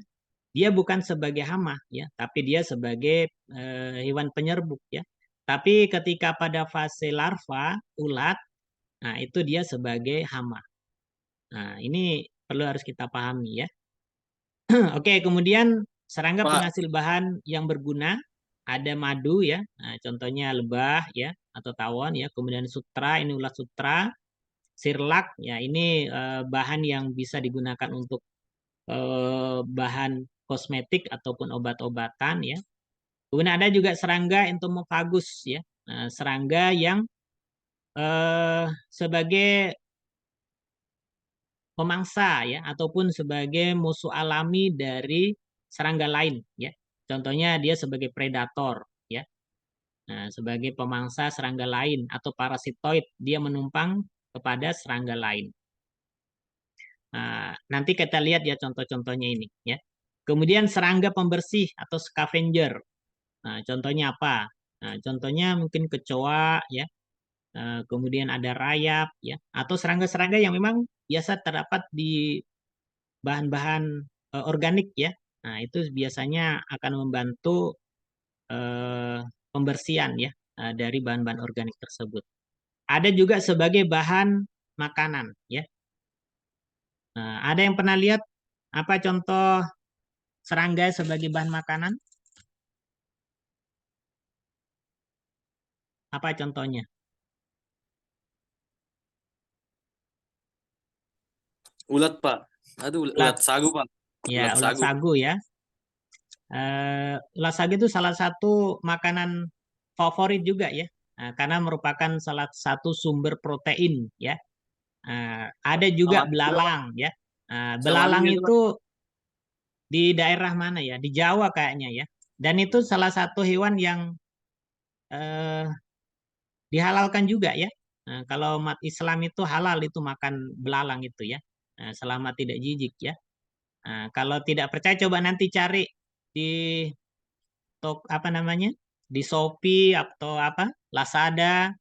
dia bukan sebagai hama ya, tapi dia sebagai hewan penyerbuk ya. Tapi ketika pada fase larva, ulat, nah itu dia sebagai hama. Nah, ini perlu harus kita pahami ya. Oke, kemudian serangga Pak. penghasil bahan yang berguna, ada madu ya, nah, contohnya lebah ya atau tawon ya, kemudian sutra, ini ulat sutra, sirlak ya, ini bahan yang bisa digunakan untuk bahan kosmetik ataupun obat-obatan ya. Kemudian ada juga serangga entomophagus ya, nah, serangga yang sebagai pemangsa ya ataupun sebagai musuh alami dari serangga lain ya. Contohnya dia sebagai predator ya. Nah, sebagai pemangsa serangga lain atau parasitoid, dia menumpang kepada serangga lain. Nah, nanti kita lihat ya contoh-contohnya ini ya. Kemudian serangga pembersih atau scavenger. Nah, contohnya apa? Nah, contohnya mungkin kecoa ya. Kemudian ada rayap ya atau serangga-serangga yang memang biasa terdapat di bahan-bahan organik ya. Nah, itu biasanya akan membantu pembersihan ya dari bahan-bahan organik tersebut. Ada juga sebagai bahan makanan ya. Nah, ada yang pernah lihat apa contoh serangga sebagai bahan makanan? Apa contohnya? Ulat Pak. Aduh, ulat sagu Pak. Ya, ulat sagu. sagu ya. Ulat sagu itu salah satu makanan favorit juga ya, karena merupakan salah satu sumber protein ya. Ada juga belalang ya. Belalang itu di daerah mana ya? Di Jawa kayaknya ya. Dan itu salah satu hewan yang dihalalkan juga ya. Kalau umat Islam itu halal itu makan belalang itu ya. Selama tidak jijik ya. Kalau tidak percaya coba nanti cari di apa namanya? Di Shopee atau apa? Lazada.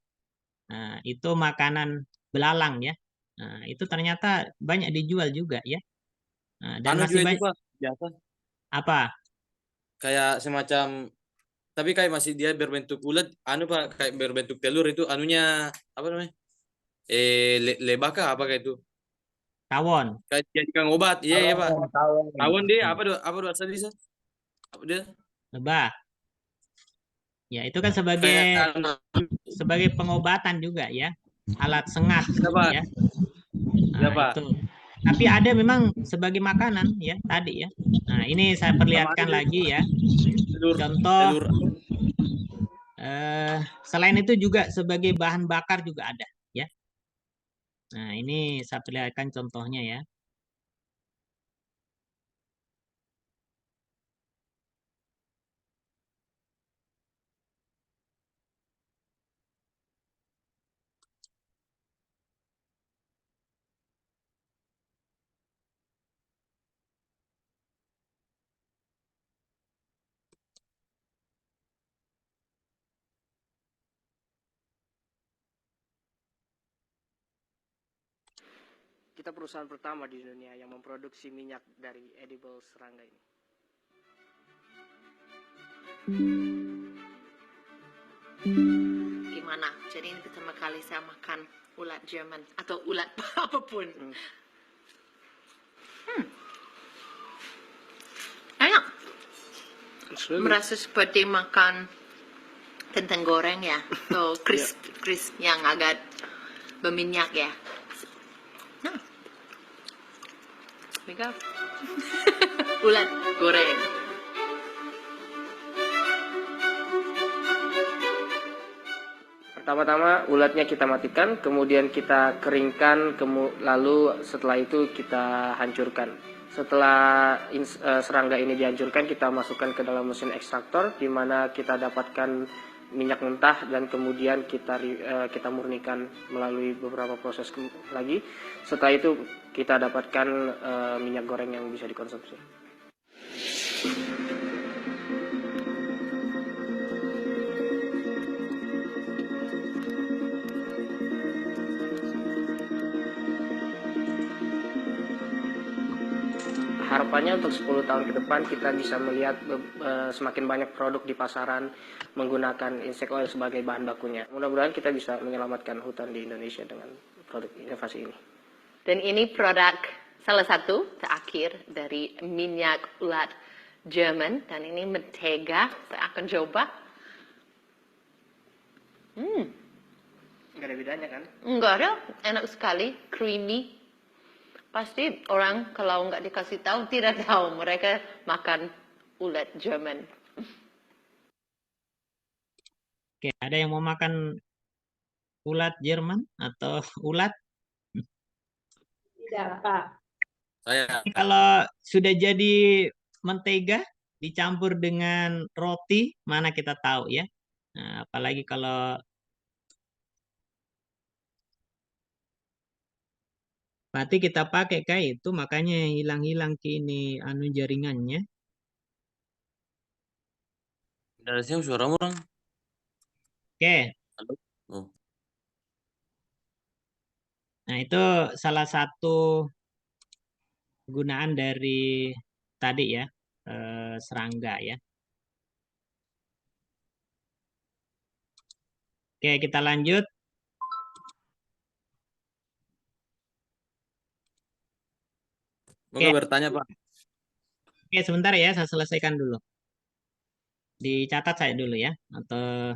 Nah, itu makanan belalang ya. Nah, itu ternyata banyak dijual juga ya. Dan Anu masih juga itu banyak Pak, biasa. apa? Kayak semacam, tapi kayak masih dia berbentuk ulat, anu Pak, kayak berbentuk telur itu anunya apa namanya? Lebah apa kayak itu? Tawon. Kayak jadikan obat. Iya, iya Pak. Tawon dia Hmm. apa bahasa dia? Apa dia? Lebah. Ya, itu kan sebagai Kayak pengobatan juga ya. Alat sengat ya Pak. ya. Ya Nah, Pak. itu. Tapi ada memang sebagai makanan ya tadi ya. Nah, ini saya perlihatkan lagi ya. Contoh selain itu juga sebagai bahan bakar juga ada ya. Nah, ini saya perlihatkan contohnya ya. Kita perusahaan pertama di dunia yang memproduksi minyak dari edible serangga ini. Gimana? Jadi ini pertama kali saya makan ulat Jerman atau ulat apapun. Enak. merasa seperti makan kentang goreng ya, atau crisp yang agak berminyak ya. Nah, mereka ulat goreng. Pertama-tama ulatnya kita matikan, kemudian kita keringkan, lalu setelah itu kita hancurkan. Setelah serangga ini dihancurkan, kita masukkan ke dalam mesin ekstraktor, di mana kita dapatkan minyak mentah dan kemudian kita murnikan melalui beberapa proses lagi. Setelah itu kita dapatkan minyak goreng yang bisa dikonsumsi. Harapannya untuk 10 tahun ke depan kita bisa melihat semakin banyak produk di pasaran menggunakan insect oil sebagai bahan bakunya. Mudah-mudahan kita bisa menyelamatkan hutan di Indonesia dengan produk inovasi ini. Dan ini produk salah satu terakhir dari minyak ulat Jerman, dan ini mentega. Saya akan coba. Nggak ada bedanya kan? Enggak ada, enak sekali, creamy. Pasti orang kalau nggak dikasih tahu tidak tahu mereka makan ulat Jerman. Oke, ada yang mau makan ulat Jerman atau ulat? Tidak, Pak. Saya Kalau sudah jadi mentega dicampur dengan roti, mana kita tahu ya. Nah, apalagi kalau berarti kita pakai kayak itu, makanya hilang-hilang kini jaringannya. dari sini suara orang. Oke. Halo? Oh. Nah, itu salah satu penggunaan dari tadi ya, serangga ya. Oke, kita lanjut. Moga bertanya, Pak. Oke, sebentar ya, saya selesaikan dulu. Dicatat saya dulu ya, atau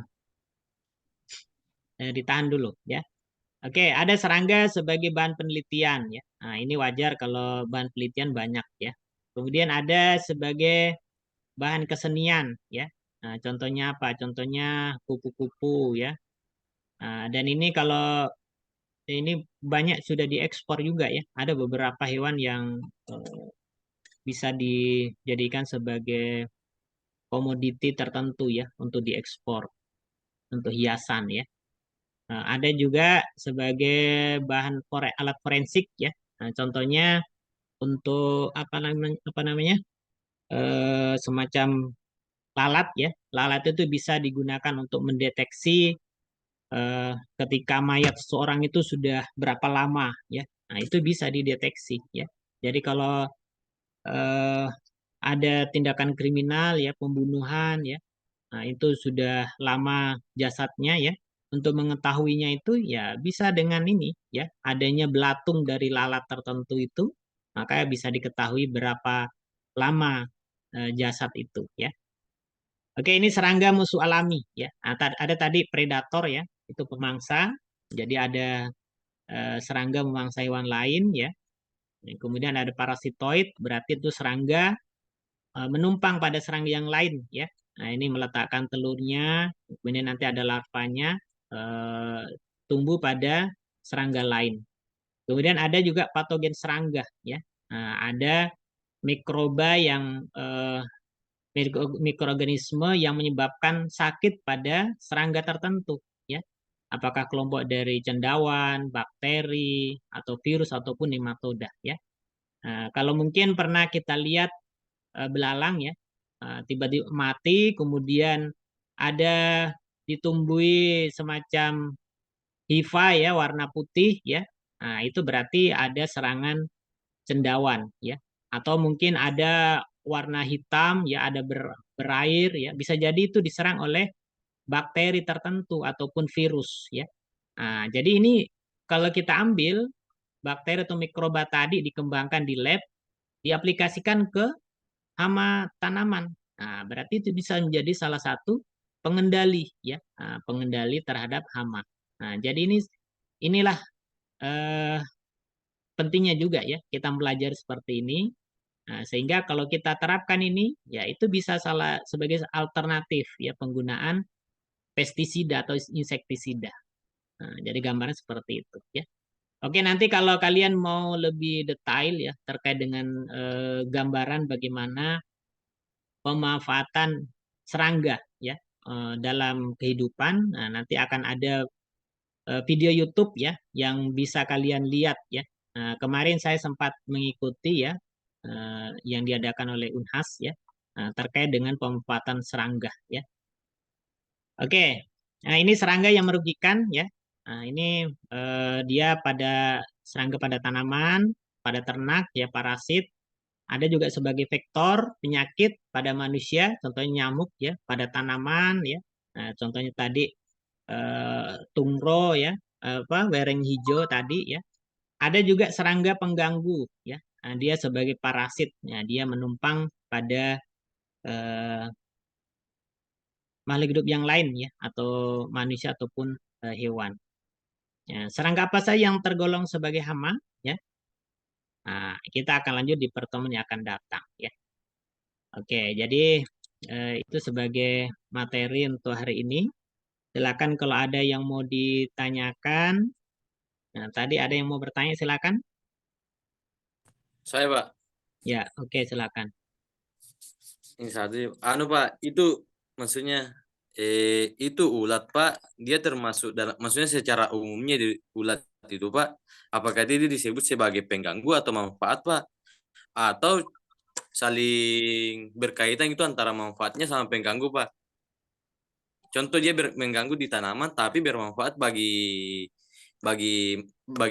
ditahan dulu ya. Oke, ada serangga sebagai bahan penelitian ya. Nah, ini wajar kalau bahan penelitian banyak ya. Kemudian ada sebagai bahan kesenian ya. Nah, contohnya apa? Contohnya kupu-kupu ya. Nah, dan ini kalau ini banyak sudah diekspor juga ya. Ada beberapa hewan yang bisa dijadikan sebagai komoditi tertentu ya untuk diekspor, untuk hiasan ya. Nah, ada juga sebagai bahan alat forensik ya. Nah, contohnya untuk apa namanya semacam lalat ya. Lalat itu bisa digunakan untuk mendeteksi ketika mayat seseorang itu sudah berapa lama ya. Nah, itu bisa dideteksi ya. Jadi kalau ada tindakan kriminal ya, pembunuhan ya. Nah, itu sudah lama jasadnya ya. Untuk mengetahuinya itu ya bisa dengan ini ya, adanya belatung dari lalat tertentu itu, maka bisa diketahui berapa lama jasad itu ya. Oke, ini serangga musuh alami ya. Nah, ada tadi predator ya, itu pemangsa. Jadi ada serangga memangsa hewan lain ya. Kemudian ada parasitoid, berarti itu serangga menumpang pada serangga yang lain ya. Nah, ini meletakkan telurnya, kemudian nanti ada larvanya tumbuh pada serangga lain. Kemudian ada juga patogen serangga ya. Nah, ada mikroba yang mikroorganisme yang menyebabkan sakit pada serangga tertentu ya. Apakah kelompok dari cendawan, bakteri, atau virus ataupun nematoda ya. Nah, kalau mungkin pernah kita lihat belalang ya, tiba-tiba mati, kemudian ada ditumbuhi semacam hifa ya, warna putih ya. Nah, itu berarti ada serangan cendawan ya. Atau mungkin ada warna hitam ya, ada berair ya. Bisa jadi itu diserang oleh bakteri tertentu ataupun virus ya. Nah, jadi ini kalau kita ambil bakteri atau mikroba tadi dikembangkan di lab, diaplikasikan ke hama tanaman Nah, berarti itu bisa menjadi salah satu pengendali ya, pengendali terhadap hama. Nah, jadi inilah pentingnya juga ya kita belajar seperti ini. Nah, sehingga kalau kita terapkan ini, ya itu bisa sebagai alternatif ya penggunaan pestisida atau insektisida. Nah, jadi gambarnya seperti itu ya. Oke, nanti kalau kalian mau lebih detail ya terkait dengan gambaran bagaimana pemanfaatan serangga ya dalam kehidupan, nah, nanti akan ada video YouTube ya yang bisa kalian lihat ya. Nah, kemarin saya sempat mengikuti ya yang diadakan oleh Unhas ya terkait dengan pemanfaatan serangga ya. Oke, nah ini serangga yang merugikan ya. Nah, ini dia pada serangga pada tanaman, pada ternak ya parasit. Ada juga sebagai vektor penyakit pada manusia, contohnya nyamuk ya, pada tanaman ya. Nah, contohnya tadi tungro ya, wereng hijau tadi ya. Ada juga serangga pengganggu ya. Nah, dia sebagai parasit ya, dia menumpang pada makhluk hidup yang lain ya atau manusia ataupun hewan. Ya, serangga apa saja yang tergolong sebagai hama ya? Nah, kita akan lanjut di pertemuan yang akan datang ya. Oke, jadi itu sebagai materi untuk hari ini. Silakan kalau ada yang mau ditanyakan. Nah, tadi ada yang mau bertanya, silakan. Saya, Pak. Ya, oke, silakan. Ini satu, Pak, itu maksudnya itu ulat, Pak, dia termasuk dalam, maksudnya secara umumnya di ulat itu, Pak, apakah dia disebut sebagai pengganggu atau manfaat, Pak? Atau saling berkaitan itu antara manfaatnya sama pengganggu, Pak? Contoh dia mengganggu di tanaman tapi bermanfaat bagi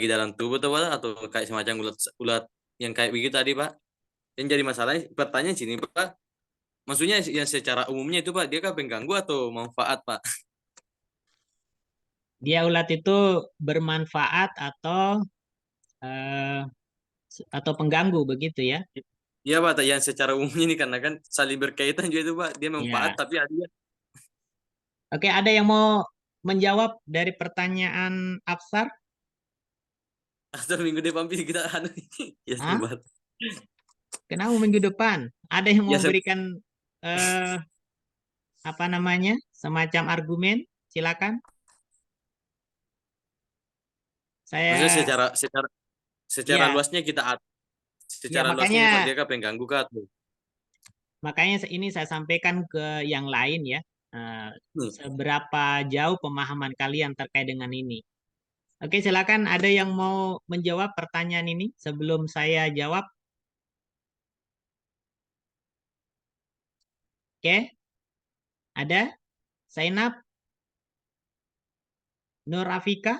dalam tubuh tuh, Pak, atau kayak semacam ulat yang kayak begitu tadi, Pak. Yang jadi masalahnya pertanyaan sini, Pak. Maksudnya yang secara umumnya itu, Pak, dia kan pengganggu atau manfaat, Pak? Dia ulat itu bermanfaat atau pengganggu begitu ya? Iya, Pak, yang secara umumnya ini karena kan saling berkaitan juga itu, Pak. Dia manfaat Ya. tapi ada. Oke, ada yang mau menjawab dari pertanyaan Absar? Atau minggu depan kita ya Hah? sempat. Kenapa minggu depan? Ada yang mau Ya, berikan apa namanya semacam argumen? Silakan. maksudnya Saya secara ya luasnya ya secara luasnya ini, Pak, makanya dia kan pengganggu kan tuh. ini saya sampaikan ke yang lain ya. Seberapa jauh pemahaman kalian terkait dengan ini? Oke, silakan. Ada yang mau menjawab pertanyaan ini sebelum saya jawab? Oke, ada? Zainab? Nur Afika?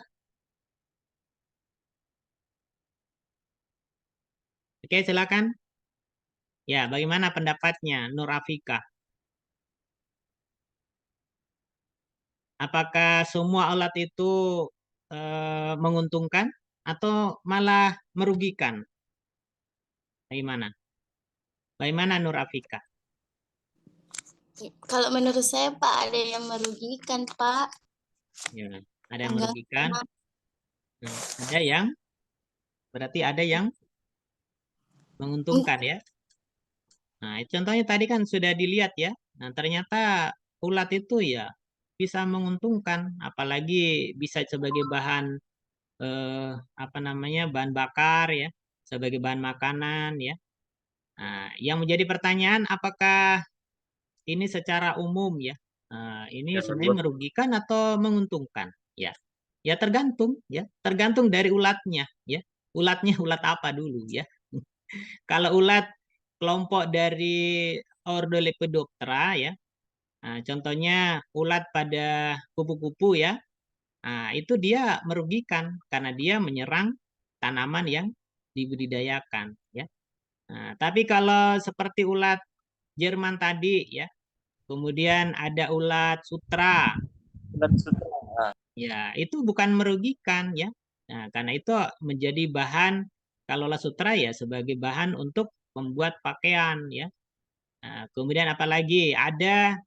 Oke, silakan. Ya, bagaimana pendapatnya Nur Afika? Apakah semua alat itu menguntungkan atau malah merugikan? Bagaimana? Bagaimana Nur Afika? Kalau menurut saya, Pak, ada yang merugikan, Pak. Ya, ada yang merugikan. Ada yang berarti ada yang menguntungkan ya. Nah, contohnya tadi kan sudah dilihat ya. Nah, ternyata ulat itu ya bisa menguntungkan, apalagi bisa sebagai bahan apa namanya bahan bakar ya, sebagai bahan makanan ya. Nah, yang menjadi pertanyaan apakah ini secara umum ya, ini sebenarnya merugikan atau menguntungkan ya? Ya tergantung ya, tergantung dari ulatnya ya. Ulatnya ulat apa dulu ya? Kalau ulat kelompok dari Ordo Lepidoptera ya, nah, contohnya ulat pada kupu-kupu ya, nah, itu dia merugikan karena dia menyerang tanaman yang dibudidayakan ya. Nah, tapi kalau seperti ulat Jerman tadi ya, kemudian ada ulat sutra. Ya, itu bukan merugikan ya. Nah, karena itu menjadi bahan kalau ulat sutra ya sebagai bahan untuk membuat pakaian ya. Nah, kemudian apa lagi? Ada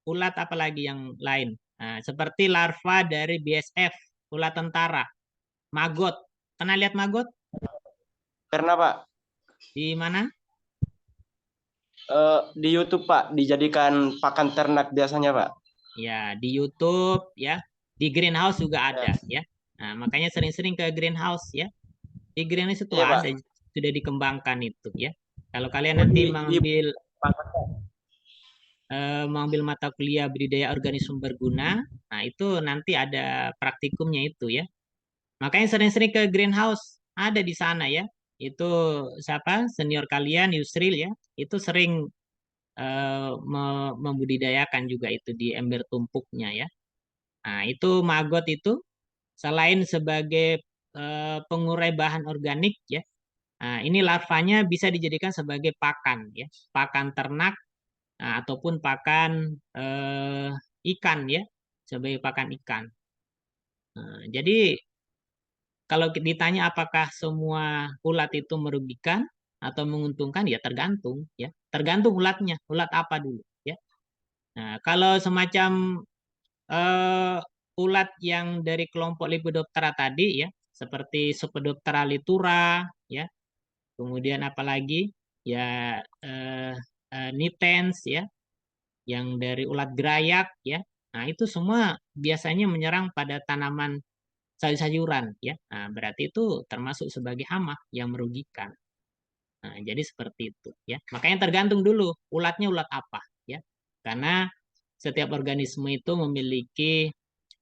ulat apa lagi yang lain? Nah, seperti larva dari BSF, ulat tentara, maggot. Pernah lihat maggot? Pernah Pak, Di mana? di YouTube Pak, dijadikan pakan ternak biasanya Pak. Ya, di YouTube ya. Di greenhouse juga ada ya. Nah, makanya sering-sering ke greenhouse ya. Di greenhouse itu Iya, Pak. ada, sudah dikembangkan itu ya. Kalau kalian nanti mengambil mata kuliah budidaya organisme berguna, nah itu nanti ada praktikumnya itu ya. Makanya sering-sering ke greenhouse, ada di sana ya. Itu siapa? Senior kalian Yusril ya. Itu sering membudidayakan juga itu di ember tumpuknya ya. Nah, itu maggot itu selain sebagai pengurai bahan organik ya. Nah, ini larvanya bisa dijadikan sebagai pakan ya, pakan ternak ataupun pakan ikan ya, sebagai pakan ikan. Nah, jadi kalau ditanya apakah semua ulat itu merugikan atau menguntungkan, ya tergantung ya, tergantung ulatnya, ulat apa dulu ya. Nah, kalau semacam ulat yang dari kelompok Lepidoptera tadi ya, seperti Cephaloptera litura ya, kemudian apalagi ya nitens ya, yang dari ulat gerayak ya. Nah, itu semua biasanya menyerang pada tanaman sayur-sayuran ya. Nah, berarti itu termasuk sebagai hama yang merugikan. Nah, jadi seperti itu ya. Makanya tergantung dulu ulatnya ulat apa ya. Karena setiap organisme itu memiliki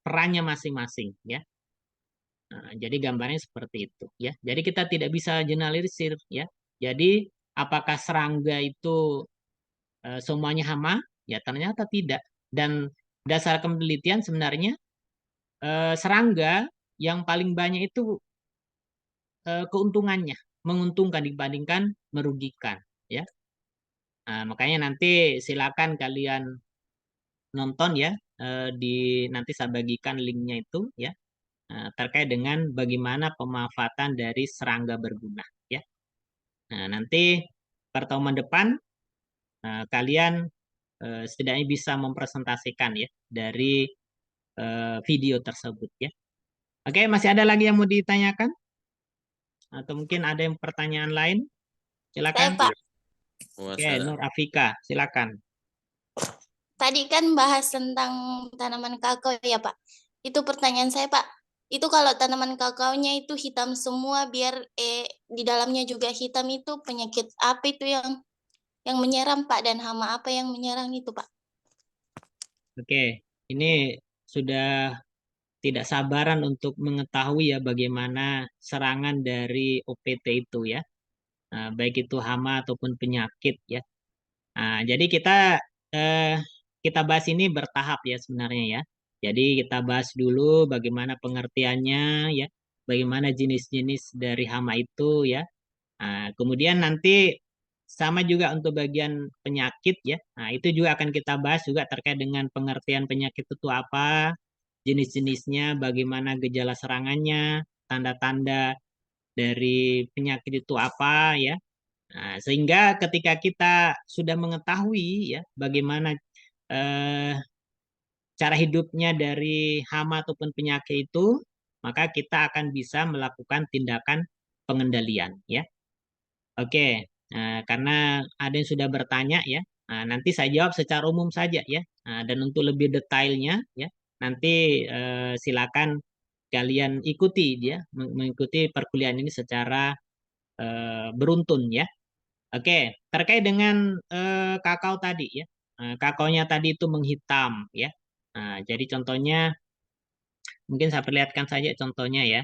perannya masing-masing ya. Nah, jadi gambarnya seperti itu ya. Jadi kita tidak bisa generalisir ya. Jadi apakah serangga itu semuanya hama? Ya ternyata tidak. Dan berdasarkan penelitian sebenarnya serangga yang paling banyak itu keuntungannya, menguntungkan dibandingkan merugikan ya. Nah, makanya nanti silakan kalian nonton ya, nanti saya bagikan linknya itu ya, terkait dengan bagaimana pemanfaatan dari serangga berguna ya. Nah, nanti pertemuan depan kalian setidaknya bisa mempresentasikan ya dari video tersebut ya. Oke, masih ada lagi yang mau ditanyakan? Atau mungkin ada yang pertanyaan lain? Silakan. Saya, Pak. Oke, Nur Afika, silakan. Tadi kan bahas tentang tanaman kakao ya, Pak. Itu pertanyaan saya, Pak. Itu kalau tanaman kakaonya itu hitam semua, biar di dalamnya juga hitam, itu penyakit apa itu yang menyerang, Pak? Dan hama apa yang menyerang itu, Pak? Oke, ini sudah tidak sabaran untuk mengetahui ya bagaimana serangan dari OPT itu ya. Nah, baik itu hama ataupun penyakit ya. Nah, jadi kita bahas ini bertahap ya sebenarnya ya. Jadi kita bahas dulu bagaimana pengertiannya ya, bagaimana jenis-jenis dari hama itu ya. Nah, kemudian nanti sama juga untuk bagian penyakit ya. Nah, itu juga akan kita bahas juga terkait dengan pengertian penyakit itu apa, jenis-jenisnya, bagaimana gejala serangannya, tanda-tanda dari penyakit itu apa ya. Nah, sehingga ketika kita sudah mengetahui ya bagaimana cara hidupnya dari hama ataupun penyakit itu, maka kita akan bisa melakukan tindakan pengendalian ya. Oke, karena ada yang sudah bertanya ya, nanti saya jawab secara umum saja ya. Dan untuk lebih detailnya ya, nanti silakan kalian ikuti ya, mengikuti perkuliahan ini secara beruntun ya. Oke, terkait dengan kakao tadi ya, kakaonya tadi itu menghitam ya. Jadi contohnya mungkin saya perlihatkan saja contohnya ya.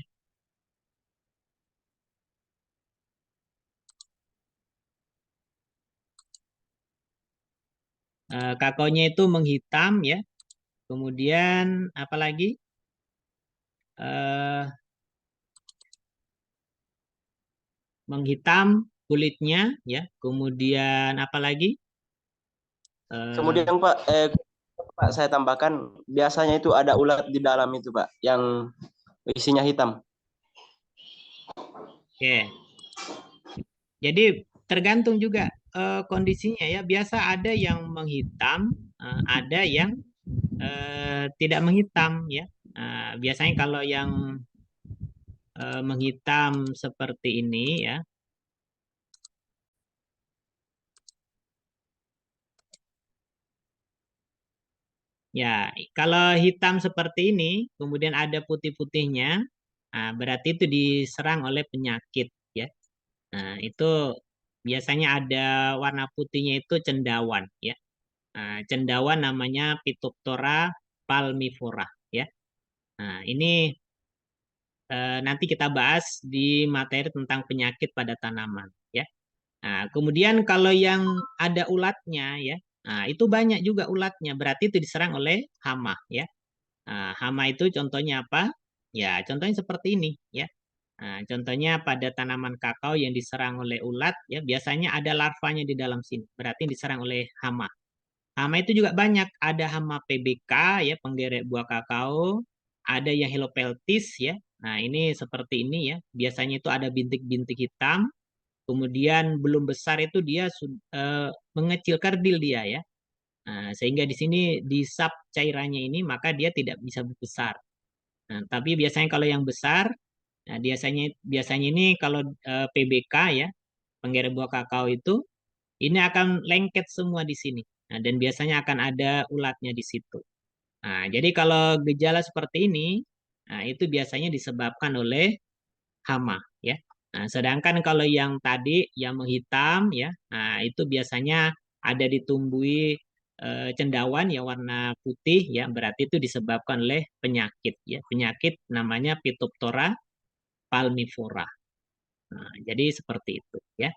Kakaonya itu menghitam ya. Kemudian apa lagi? Menghitam kulitnya ya. Kemudian apa lagi? Kemudian Pak, Pak saya tambahkan biasanya itu ada ulat di dalam itu Pak yang isinya hitam. Oke. Jadi tergantung juga kondisinya ya. Biasa ada yang menghitam, ada yang tidak menghitam ya. Biasanya kalau yang menghitam seperti ini ya. Ya, kalau hitam seperti ini, kemudian ada putih-putihnya, berarti itu diserang oleh penyakit ya. Nah, itu biasanya ada warna putihnya itu cendawan ya. Cendawan namanya Phytophthora palmivora ya. Nah, ini nanti kita bahas di materi tentang penyakit pada tanaman ya. Nah, kemudian kalau yang ada ulatnya ya, nah itu banyak juga ulatnya, berarti itu diserang oleh hama ya. Nah, hama itu contohnya apa? Ya, contohnya seperti ini ya. Nah, contohnya pada tanaman kakao yang diserang oleh ulat ya, biasanya ada larvanya di dalam sini, berarti diserang oleh hama. Hama itu juga banyak, ada hama PBK ya, penggeret buah kakao, ada yang Helopeltis ya. Nah, ini seperti ini ya. Biasanya itu ada bintik-bintik hitam. Kemudian belum besar itu dia mengecil kerdil dia ya. Nah, sehingga di sini disap cairannya ini maka dia tidak bisa besar. Nah, tapi biasanya kalau yang besar, nah biasanya ini kalau PBK ya, penggeret buah kakao itu, ini akan lengket semua di sini. Nah, dan biasanya akan ada ulatnya di situ. Nah, jadi kalau gejala seperti ini, nah itu biasanya disebabkan oleh hama ya. Nah, sedangkan kalau yang tadi yang menghitam ya, nah itu biasanya ada ditumbuhi cendawan ya warna putih ya, berarti itu disebabkan oleh penyakit ya. Penyakit namanya Phytophthora palmivora. Nah, jadi seperti itu ya.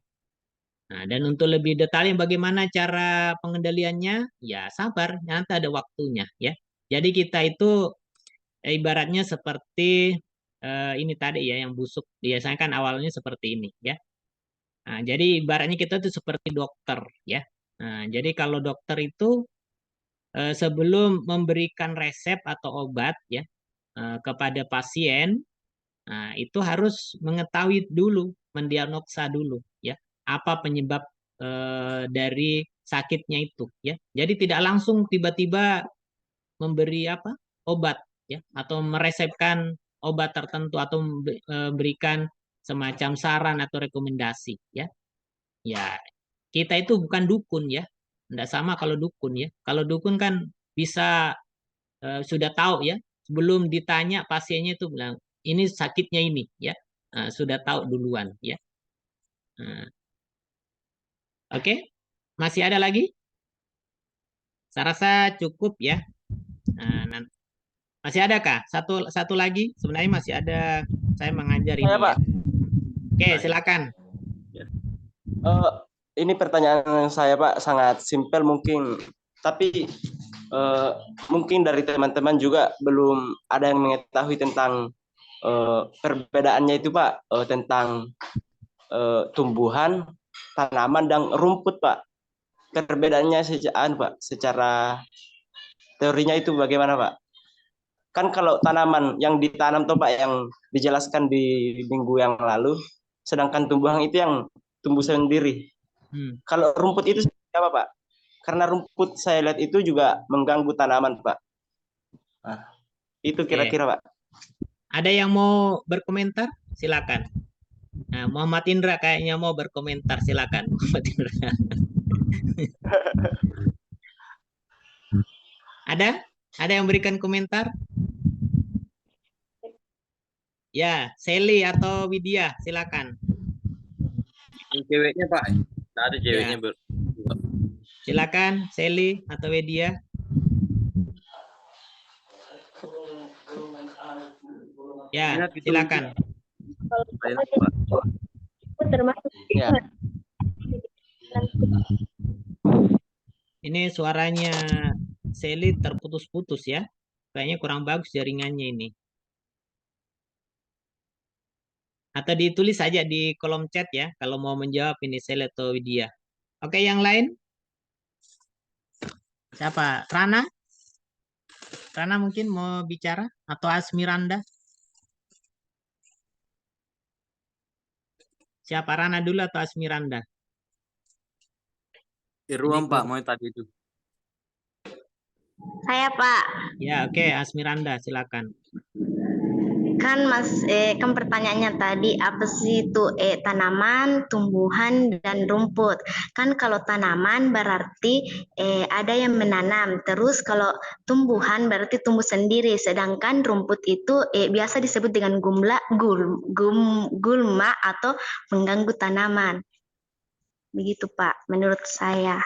Nah, dan untuk lebih detailnya bagaimana cara pengendaliannya, ya sabar, nanti ada waktunya ya. Jadi kita itu ibaratnya seperti ini tadi ya yang busuk, biasanya kan awalnya seperti ini ya. Nah, jadi ibaratnya kita itu seperti dokter ya. Nah, jadi kalau dokter itu sebelum memberikan resep atau obat ya kepada pasien, nah, itu harus mengetahui dulu, mendiagnosa dulu ya, apa penyebab dari sakitnya itu ya. Jadi tidak langsung tiba-tiba memberi apa obat ya, atau meresepkan obat tertentu atau memberikan semacam saran atau rekomendasi ya. Ya, kita itu bukan dukun ya. Tidak sama kalau dukun ya. Kalau dukun kan bisa sudah tahu ya, sebelum ditanya pasiennya itu bilang ini sakitnya ini ya. Sudah tahu duluan ya. Oke. Masih ada lagi? Saya rasa cukup ya. Masih ada kah? Satu lagi. Sebenarnya masih ada. Saya mengajar ini. Pak. Oke, silakan. Ini pertanyaan saya Pak sangat simpel mungkin, tapi mungkin dari teman-teman juga belum ada yang mengetahui tentang perbedaannya itu Pak, tentang tumbuhan, tanaman dan rumput Pak. Perbedaannya secara teorinya itu bagaimana Pak? Kan kalau tanaman yang ditanam toh Pak yang dijelaskan di minggu yang lalu, sedangkan tumbuhan itu yang tumbuh sendiri. Kalau rumput itu apa Pak? Karena rumput saya lihat itu juga mengganggu tanaman Pak. Nah, itu kira-kira Pak. Ada yang mau berkomentar? Silakan. Nah, Muhammad Indra kayaknya mau berkomentar. Silakan Muhammad Indra. Ada? Ada yang berikan komentar? Ya, Sally atau Widya, silakan. Yang ceweknya Pak, nggak ada ceweknya Ya. Silakan Sally atau Widya. Ya, silakan. Ya. Ini suaranya Sally terputus-putus ya. Kayaknya kurang bagus jaringannya ini. Atau ditulis saja di kolom chat ya, kalau mau menjawab ini Sally atau Widya. Oke, yang lain? Siapa? Rana? Rana mungkin mau bicara? Atau Asmiranda? Siapa, Rana dulu atau Asmiranda? Irwan Pak, mau tadi itu. Saya Pak, Ya, oke, Asmiranda, silakan. kan kan pertanyaannya tadi apa sih itu tanaman, tumbuhan dan rumput. Kan kalau tanaman berarti ada yang menanam. Terus kalau tumbuhan berarti tumbuh sendiri. Sedangkan rumput itu biasa disebut dengan gulma atau mengganggu tanaman. Begitu Pak, menurut saya.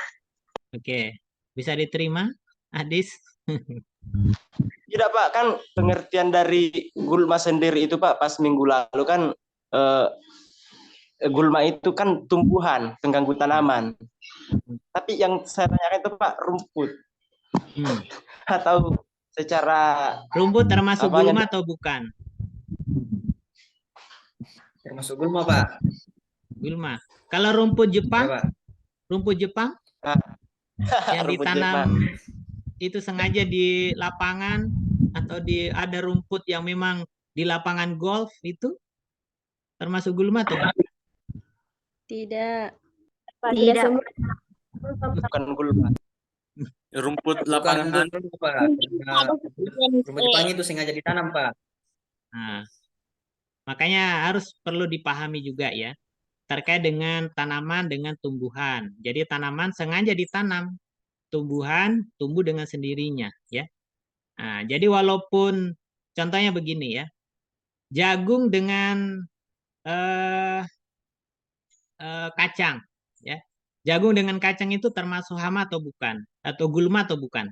Oke, bisa diterima, Adis? Tidak Pak, kan pengertian dari gulma sendiri itu Pak, pas minggu lalu kan gulma itu kan tumbuhan, pengganggu tanaman. Tapi yang saya tanyakan itu Pak, rumput. Atau secara rumput termasuk apanya, gulma atau bukan? Termasuk gulma Pak. Gulma. Kalau rumput Jepang, Ya, Pak. rumput Jepang yang rumput ditanam Jepang. itu sengaja di lapangan atau ada rumput yang memang di lapangan golf itu termasuk gulma atau bukan? Tidak. Tidak. semua. Bukan gulma. Rumput Bukan lapangan. gulma, Pak. Karena rumput Jepang itu sengaja ditanam Pak. Nah, makanya harus perlu dipahami juga ya terkait dengan tanaman dengan tumbuhan. Jadi tanaman sengaja ditanam, tumbuhan tumbuh dengan sendirinya ya. Nah, jadi walaupun contohnya begini ya, jagung dengan kacang ya, jagung dengan kacang itu termasuk hama atau bukan, atau gulma atau bukan?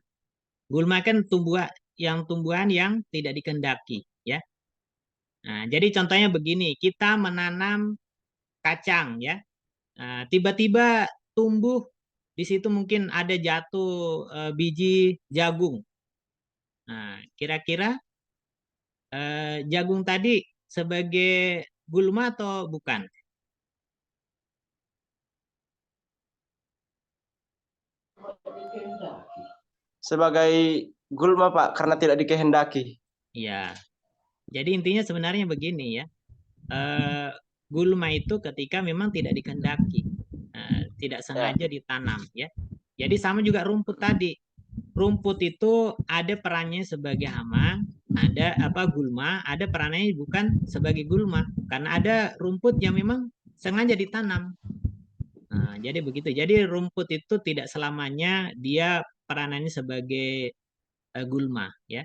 Gulma kan tumbuhan yang tidak dikehendaki ya. Nah, jadi contohnya begini, kita menanam kacang ya, tiba-tiba tumbuh di situ mungkin ada jatuh biji jagung. Nah, kira-kira jagung tadi sebagai gulma atau bukan? Sebagai gulma Pak, karena tidak dikehendaki. Iya. Jadi intinya sebenarnya begini ya, gulma itu ketika memang tidak dikehendaki, tidak sengaja ditanam ya. Jadi sama juga rumput tadi. Rumput itu ada perannya sebagai hama, ada gulma, ada perannya bukan sebagai gulma. Karena ada rumput yang memang sengaja ditanam. Nah, jadi begitu. Jadi rumput itu tidak selamanya dia peranannya sebagai gulma ya.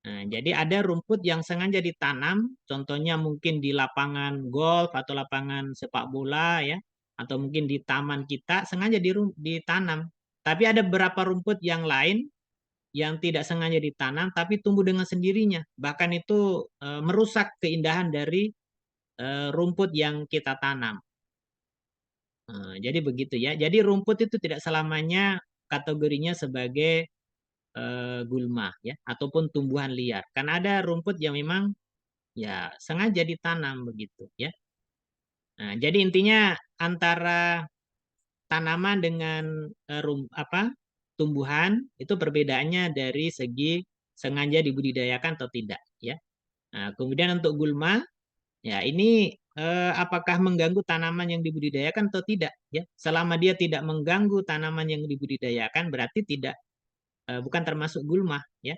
Nah, jadi ada rumput yang sengaja ditanam, contohnya mungkin di lapangan golf atau lapangan sepak bola ya, atau mungkin di taman kita sengaja ditanam. Tapi ada beberapa rumput yang lain yang tidak sengaja ditanam tapi tumbuh dengan sendirinya. Bahkan itu merusak keindahan dari rumput yang kita tanam. Jadi begitu ya. Jadi rumput itu tidak selamanya kategorinya sebagai gulma ya ataupun tumbuhan liar. Karena ada rumput yang memang ya sengaja ditanam begitu ya. Nah, jadi intinya antara tanaman dengan tumbuhan itu perbedaannya dari segi sengaja dibudidayakan atau tidak ya. Nah, kemudian untuk gulma ya ini apakah mengganggu tanaman yang dibudidayakan atau tidak ya. Selama dia tidak mengganggu tanaman yang dibudidayakan berarti tidak bukan termasuk gulma ya.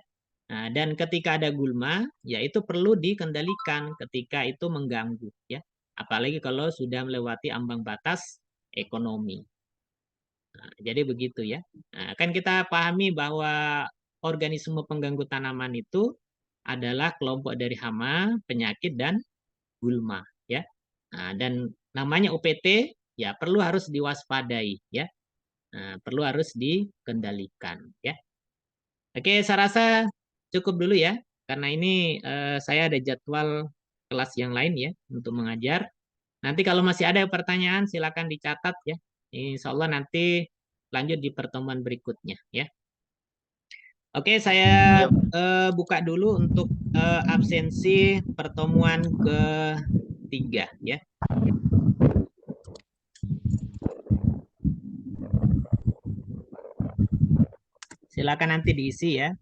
Nah, dan ketika ada gulma ya itu perlu dikendalikan ketika itu mengganggu ya. Apalagi kalau sudah melewati ambang batas ekonomi. Nah, jadi begitu ya. Nah, kan kita pahami bahwa organisme pengganggu tanaman itu adalah kelompok dari hama, penyakit dan gulma ya. Nah, dan namanya UPT ya perlu harus diwaspadai ya. Nah, perlu harus dikendalikan ya. Oke, saya rasa cukup dulu ya, karena ini saya ada jadwal kelas yang lain ya untuk mengajar. Nanti kalau masih ada pertanyaan silakan dicatat ya. Insya Allah nanti lanjut di pertemuan berikutnya ya. Oke, saya buka dulu untuk absensi pertemuan ketiga ya. Silakan nanti diisi ya.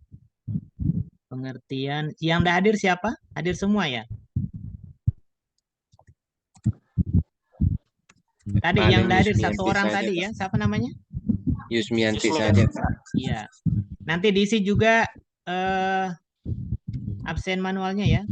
Pengertian. Yang tidak hadir siapa? Hadir semua ya? Tadi yang tidak hadir satu orang tadi ya. Siapa namanya? Yusmianti Yusmianti. saja. Iya. Nanti diisi juga absen manualnya ya.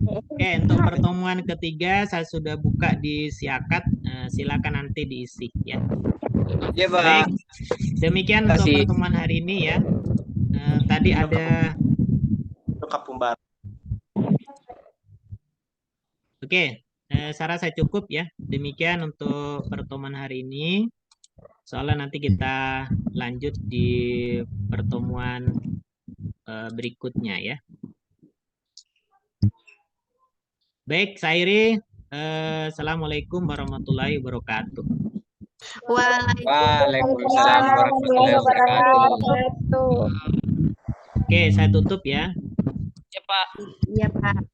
Oke, untuk pertemuan ketiga saya sudah buka di Siakat. Silakan nanti diisi ya. Iya, Pak. Baik, demikian Terima untuk kasih. pertemuan hari ini ya. Tadi ada. Kapung Baru. Oke, saya rasa cukup ya. Demikian untuk pertemuan hari ini. Soalnya nanti kita lanjut di pertemuan berikutnya ya. Baik, Sairi. Assalamualaikum warahmatullahi wabarakatuh. Waalaikumsalam warahmatullahi wabarakatuh. Oke, saya tutup ya. Ya Pak. Iya, Pak.